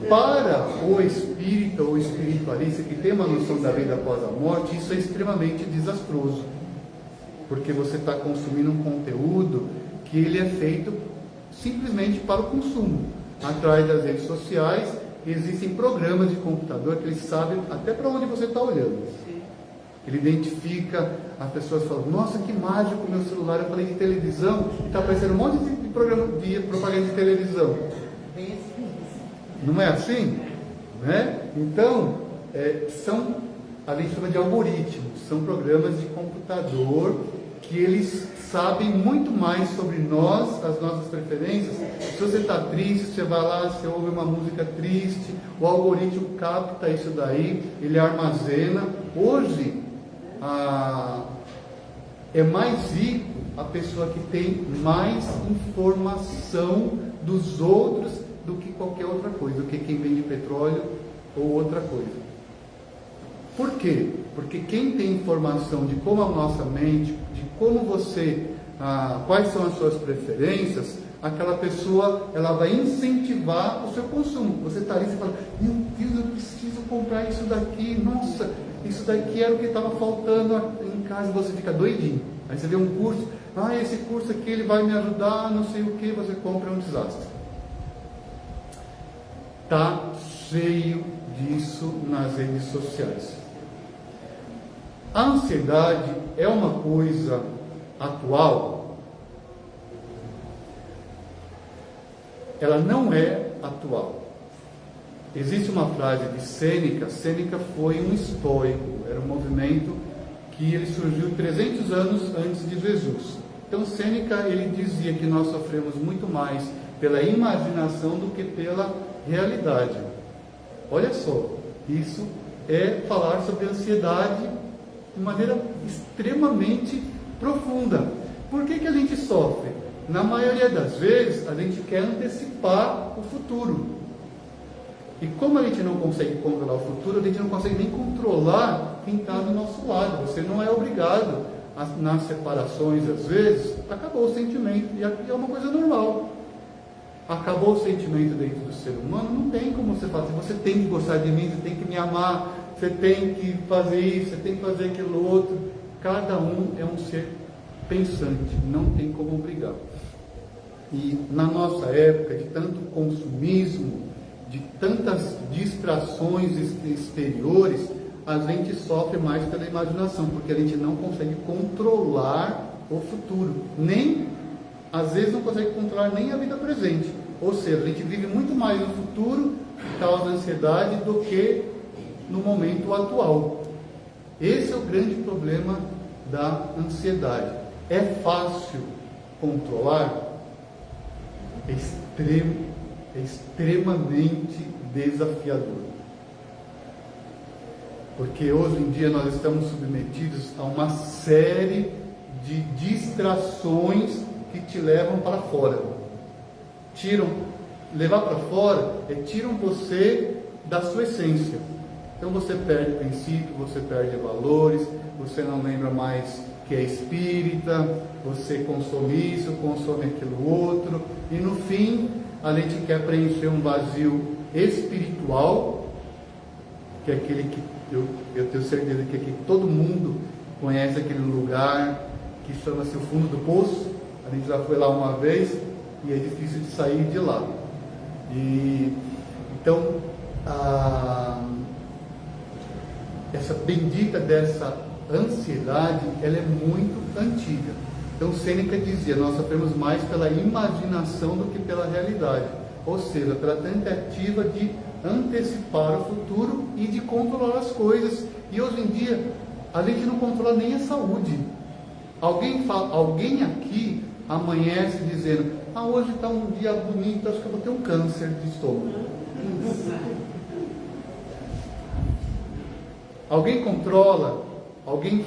Para o espírita ou espiritualista que tem uma noção da vida após a morte, isso é extremamente desastroso, porque você está consumindo um conteúdo que ele é feito simplesmente para o consumo. Atrás das redes sociais existem programas de computador que eles sabem até para onde você está olhando. Ele identifica, as pessoas falam, nossa, que mágico meu celular, eu falei de televisão, e está aparecendo um monte de programa de propaganda de televisão. Não é assim? Né? Então, a gente chama de algoritmos, são programas de computador que eles sabem muito mais sobre nós, as nossas preferências. Se você está triste, você vai lá, você ouve uma música triste, o algoritmo capta isso daí, ele armazena. Hoje, é mais rico a pessoa que tem mais informação dos outros do que qualquer outra coisa, do que quem vende petróleo ou outra coisa. Por quê? Porque quem tem informação de como a nossa mente, de como você, quais são as suas preferências, aquela pessoa, ela vai incentivar o seu consumo. Você está ali e fala, meu Deus, eu preciso comprar isso daqui, nossa, isso daqui era o que estava faltando em casa, você fica doidinho. Aí você vê um curso, esse curso aqui ele vai me ajudar, não sei o que, você compra, é um desastre. Está cheio disso nas redes sociais. A ansiedade é uma coisa atual? Ela não é atual. Existe uma frase de Sêneca. Sêneca foi um estoico, era um movimento que ele surgiu 300 anos antes de Jesus. Então Sêneca, ele dizia que nós sofremos muito mais pela imaginação do que pela realidade. Olha só, isso é falar sobre ansiedade de maneira extremamente profunda. Por que a gente sofre? Na maioria das vezes, a gente quer antecipar o futuro. E como a gente não consegue controlar o futuro, a gente não consegue nem controlar quem está do nosso lado. Você não é obrigado, nas separações, às vezes, acabou o sentimento, e é uma coisa normal. Acabou o sentimento dentro do ser humano, não tem como você fazer. Você tem que gostar de mim, você tem que me amar, você tem que fazer isso, você tem que fazer aquilo outro. Cada um é um ser pensante, não tem como obrigar. E na nossa época de tanto consumismo, de tantas distrações exteriores, a gente sofre mais pela imaginação, porque a gente não consegue controlar o futuro, às vezes não consegue controlar nem a vida presente. Ou seja, a gente vive muito mais no futuro, por causa da ansiedade, do que no momento atual. Esse é o grande problema da ansiedade. É fácil controlar? É extremamente desafiador. Porque hoje em dia nós estamos submetidos a uma série de distrações que te levam para fora. Levar para fora tiram você da sua essência. Então você perde princípio, você perde valores, você não lembra mais que é espírita, você consome isso, consome aquilo outro, e no fim a gente quer preencher um vazio espiritual, que é aquele que eu tenho certeza que aqui todo mundo conhece aquele lugar que chama-se o fundo do poço. A gente já foi lá uma vez e é difícil de sair de lá. Então, essa bendita dessa ansiedade, ela é muito antiga. Então, Sêneca dizia, nós sofremos mais pela imaginação do que pela realidade. Ou seja, pela tentativa de antecipar o futuro e de controlar as coisas. E hoje em dia, a gente não controla nem a saúde. Alguém aqui amanhece dizendo: hoje está um dia bonito, acho que eu vou ter um câncer de estômago. Alguém controla, alguém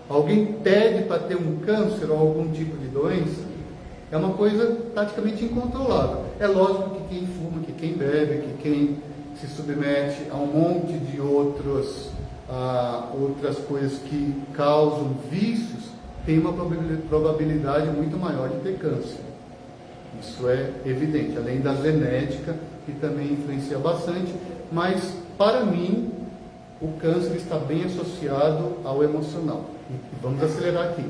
alguém pede para ter um câncer ou algum tipo de doença. É uma coisa praticamente incontrolável. É lógico que quem fuma, que quem bebe, que quem se submete a um monte de outras coisas que causam vícios, tem uma probabilidade muito maior de ter câncer. Isso é evidente, além da genética, que também influencia bastante, mas para mim o câncer está bem associado ao emocional. E vamos acelerar aqui.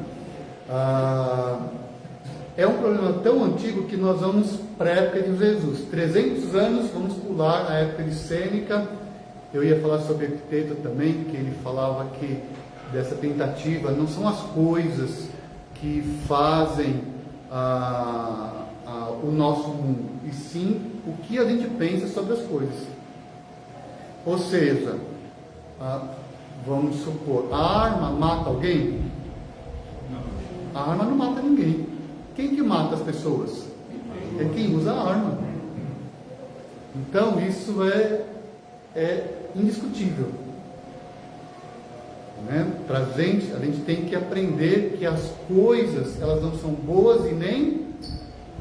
É um problema tão antigo que nós vamos para a época de Jesus. 300 anos, vamos pular a época de Sêneca. Eu ia falar sobre Epiteto também, que ele falava que dessa tentativa não são as coisas que fazem o nosso mundo, e sim o que a gente pensa sobre as coisas. Ou seja, vamos supor, a arma mata alguém? Não. A arma não mata ninguém. Quem que mata as pessoas? É quem usa a arma. Então isso é indiscutível. Né? Para a gente tem que aprender que as coisas, elas não são boas e nem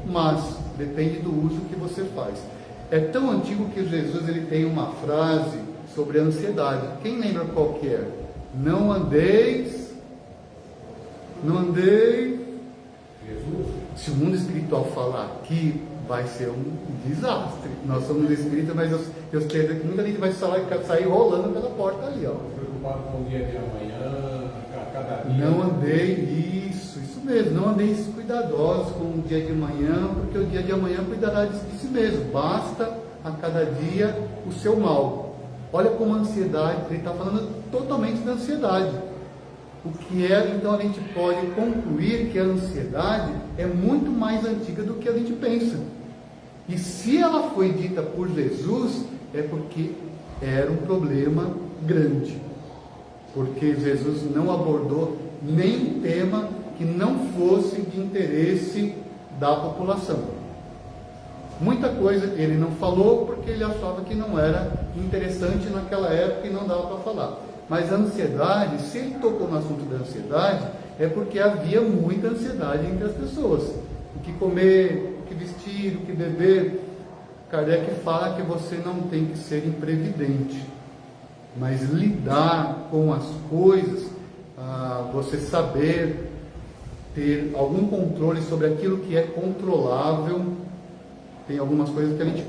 más, depende do uso que você faz. É tão antigo que Jesus ele tem uma frase sobre a ansiedade. Quem lembra qual que é? Não andei. Jesus. Se o mundo espiritual falar aqui, vai ser um desastre. Nós somos espíritas, mas eu sei que muita gente vai sair rolando pela porta ali, ó. Preocupado com o dia de amanhã, cada dia. Não andei, isso mesmo, não andei cuidadosos com o dia de amanhã, porque o dia de amanhã cuidará de si mesmo. Basta a cada dia o seu mal. Olha como a ansiedade, ele está falando totalmente da ansiedade. O que é, então a gente pode concluir que a ansiedade é muito mais antiga do que a gente pensa. E se ela foi dita por Jesus, é porque era um problema grande. Porque Jesus não abordou nenhum tema que não fosse de interesse da população. Muita coisa ele não falou porque ele achava que não era interessante naquela época e não dava para falar. Mas a ansiedade, se ele tocou no assunto da ansiedade, é porque havia muita ansiedade entre as pessoas. O que comer, o que vestir, o que beber. Kardec fala que você não tem que ser imprevidente, mas lidar com as coisas, você saber ter algum controle sobre aquilo que é controlável. Tem algumas coisas que a gente...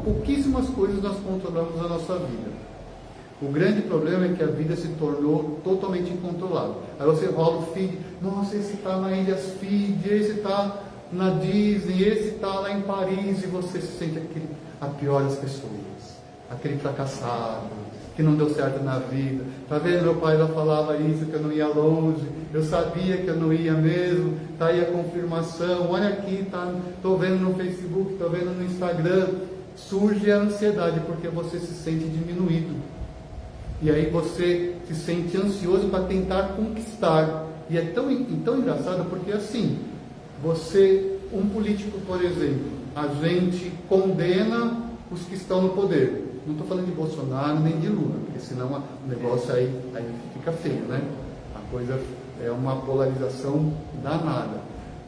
pouquíssimas coisas nós controlamos na nossa vida. O grande problema é que a vida se tornou totalmente incontrolável. Aí você rola o feed, nossa, esse está na Ilhas Feed, esse está na Disney, esse está lá em Paris, e você se sente a pior das pessoas, aquele fracassado, que não deu certo na vida. Tá vendo? Meu pai já falava isso, que eu não ia longe, eu sabia que eu não ia mesmo, tá aí a confirmação, olha aqui, tô vendo no Facebook, tô vendo no Instagram. Surge a ansiedade, porque você se sente diminuído. E aí você se sente ansioso para tentar conquistar. E é tão engraçado, porque assim, um político, por exemplo, a gente condena os que estão no poder. Não estou falando de Bolsonaro nem de Lula, porque senão o negócio aí fica feio, né? A coisa é uma polarização danada.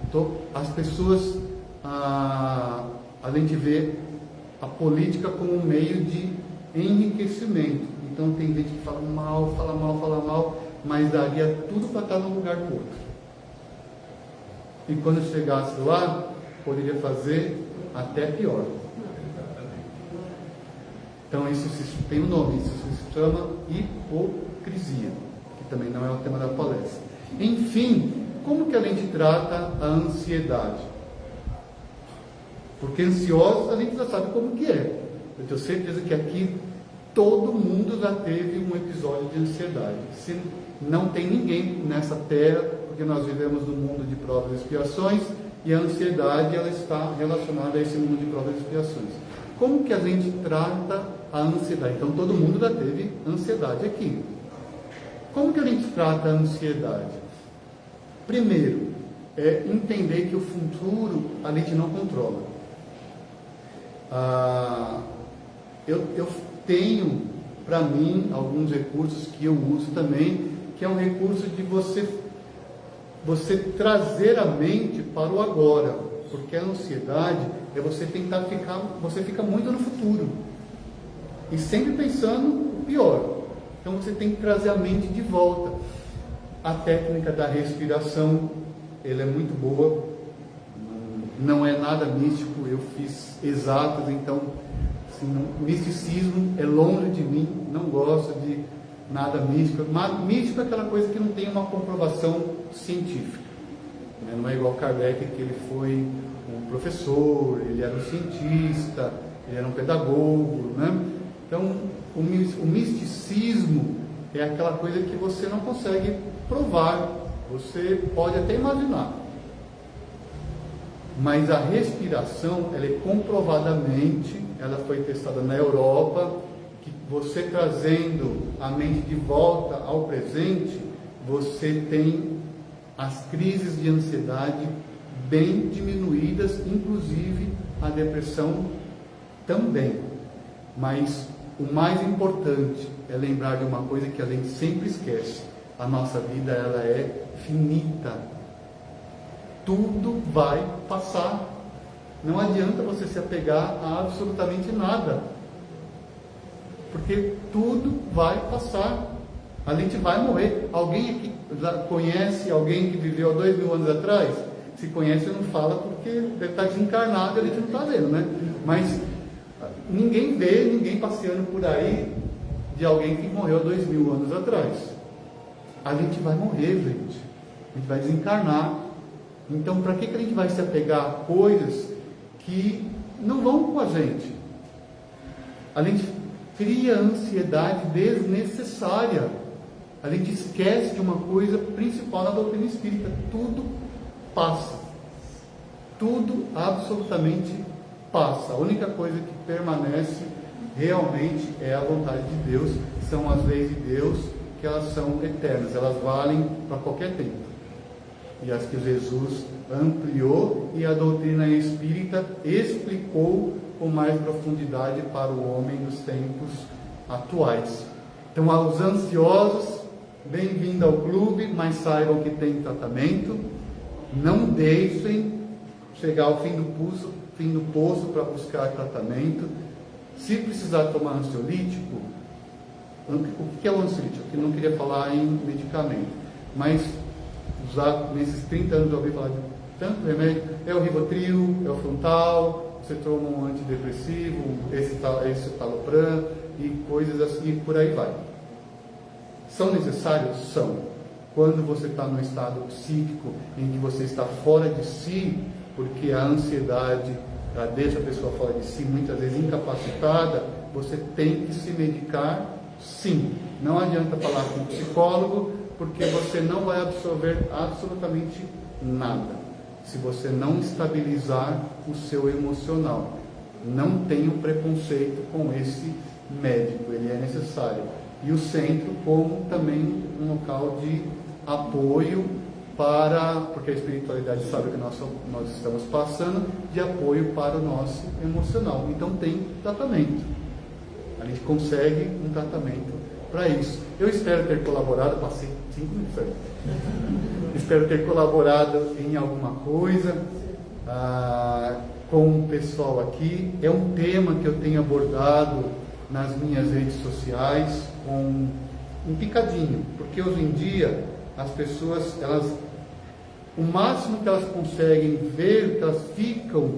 Então, as pessoas, a gente vê a política como um meio de enriquecimento. Então tem gente que fala mal, mas daria tudo para estar num lugar do outro. E quando chegasse lá, poderia fazer até pior. Então isso tem um nome, isso se chama hipocrisia, que também não é o tema da palestra. Enfim, como que a gente trata a ansiedade? Porque ansiosos a gente já sabe como que é. Eu tenho certeza que aqui todo mundo já teve um episódio de ansiedade. Se não tem ninguém nessa terra, porque nós vivemos num mundo de provas e expiações, e a ansiedade ela está relacionada a esse mundo de provas e expiações. Como que a gente trata a ansiedade? Então todo mundo já teve ansiedade aqui. Como que a gente trata a ansiedade? Primeiro, é entender que o futuro a gente não controla. Eu tenho para mim alguns recursos que eu uso também, que é um recurso de você trazer a mente para o agora, porque a ansiedade é você tentar você fica muito no futuro e sempre pensando o pior. Então você tem que trazer a mente de volta. A técnica da respiração, ela é muito boa, não é nada místico, eu fiz exatas, então assim, misticismo é longe de mim, não gosto de nada místico. Místico é aquela coisa que não tem uma comprovação científica, né? Não é igual Kardec, que ele foi um professor, ele era um cientista, ele era um pedagogo, né? Então o misticismo é aquela coisa que você não consegue provar, você pode até imaginar, mas a respiração, ela é comprovadamente, ela foi testada na Europa, que você trazendo a mente de volta ao presente, você tem as crises de ansiedade bem diminuídas, inclusive a depressão também. Mas o mais importante é lembrar de uma coisa que a gente sempre esquece: a nossa vida ela é finita. Tudo vai passar. Não adianta você se apegar a absolutamente nada, porque tudo vai passar. A gente vai morrer. Alguém aqui conhece alguém que viveu há 2000 anos atrás? Se conhece, não fala, porque deve estar desencarnado e a gente não está vendo, né? Mas ninguém vê ninguém passeando por aí de alguém que morreu há 2000 anos atrás. A gente vai morrer, gente. A gente vai desencarnar. Então, para que a gente vai se apegar a coisas que não vão com a gente? A gente cria ansiedade desnecessária. A gente esquece de uma coisa principal na doutrina espírita: tudo passa. Tudo absolutamente passa. A única coisa que permanece realmente é a vontade de Deus, são as leis de Deus, que elas são eternas, elas valem para qualquer tempo. E as que Jesus ampliou e a doutrina espírita explicou com mais profundidade para o homem dos tempos atuais. Então, aos ansiosos, bem-vindo ao clube, mas saibam que tem tratamento. Não deixem chegar ao fim do poço para buscar tratamento. Se precisar tomar ansiolítico, o que é o ansiolítico? Eu não queria falar em medicamento, mas usar nesses 30 anos eu ouvi falar de tanto remédio, é o Rivotril, é o Frontal, você toma um antidepressivo, esse Talopram e coisas assim, e por aí vai. São necessários? São. Quando você está num estado psíquico em que você está fora de si, porque a ansiedade ela deixa a pessoa fora de si, muitas vezes incapacitada, você tem que se medicar, sim. Não adianta falar com um psicólogo, porque você não vai absorver absolutamente nada se você não estabilizar o seu emocional. Não tenha preconceito com esse médico, ele é necessário. E o centro como também um local de apoio porque a espiritualidade sabe que nós estamos passando, de apoio para o nosso emocional. Então tem tratamento. A gente consegue um tratamento para isso. Eu espero ter colaborado, passei 5 minutos. Espero ter colaborado em alguma coisa com o pessoal aqui. É um tema que eu tenho abordado nas minhas redes sociais com um picadinho, porque hoje em dia as pessoas, o máximo que elas conseguem ver, que elas ficam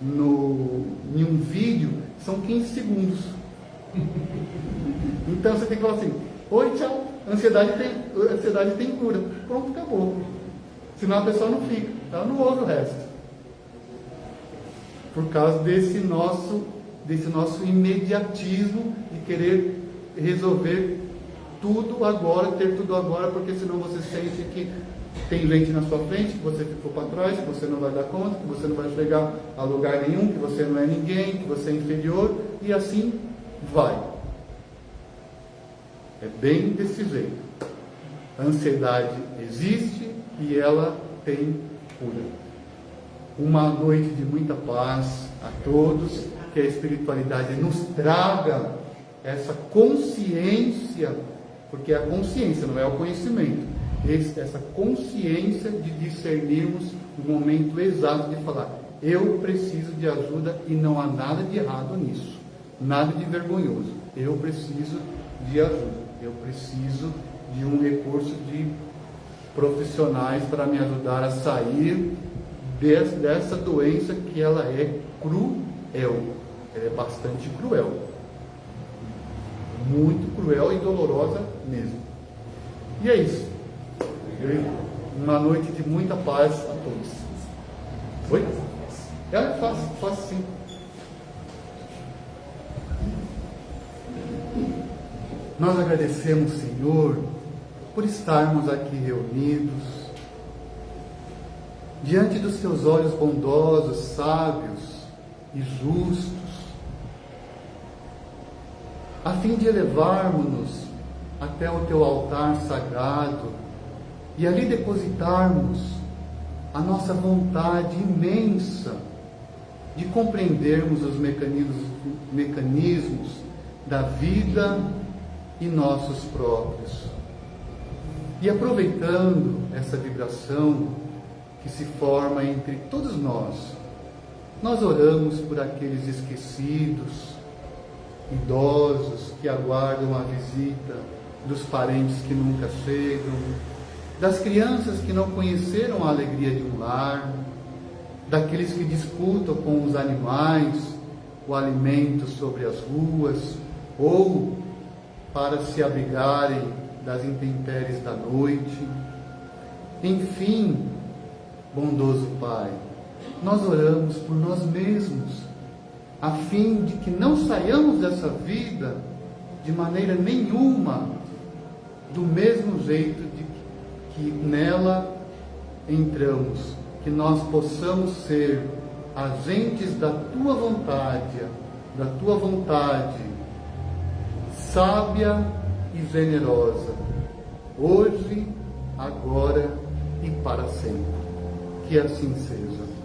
em um vídeo, são 15 segundos. Então você tem que falar assim: oi, tchau, ansiedade tem cura. Pronto, acabou. Senão a pessoa não fica, ela não ouve o resto. Por causa desse nosso imediatismo de querer resolver tudo agora, ter tudo agora, porque senão você sente que tem gente na sua frente que você ficou para trás, que você não vai dar conta, que você não vai chegar a lugar nenhum, que você não é ninguém, que você é inferior, e assim vai. É bem desse jeito. A ansiedade existe e ela tem cura. Uma noite de muita paz a todos, que a espiritualidade nos traga essa consciência, porque é a consciência, não é o conhecimento. Essa consciência de discernirmos o momento exato de falar: eu preciso de ajuda e não há nada de errado nisso, nada de vergonhoso. Eu preciso de ajuda, eu preciso de um recurso de profissionais para me ajudar a sair dessa doença que ela é cruel. Ela é bastante cruel, muito cruel e dolorosa mesmo. E é isso. Uma noite de muita paz a todos. Oi? Faço sim. Nós agradecemos, Senhor, por estarmos aqui reunidos diante dos teus olhos bondosos, sábios e justos, a fim de elevarmos-nos até o teu altar sagrado e ali depositarmos a nossa vontade imensa de compreendermos os mecanismos da vida e nossos próprios. E aproveitando essa vibração que se forma entre todos nós oramos por aqueles esquecidos, idosos que aguardam a visita dos parentes que nunca chegam, das crianças que não conheceram a alegria de um lar, daqueles que disputam com os animais o alimento sobre as ruas, ou para se abrigarem das intempéries da noite. Enfim, bondoso Pai, nós oramos por nós mesmos, a fim de que não saiamos dessa vida de maneira nenhuma do mesmo jeito de que nela entramos, que nós possamos ser agentes da tua vontade sábia e generosa, hoje, agora e para sempre. Que assim seja.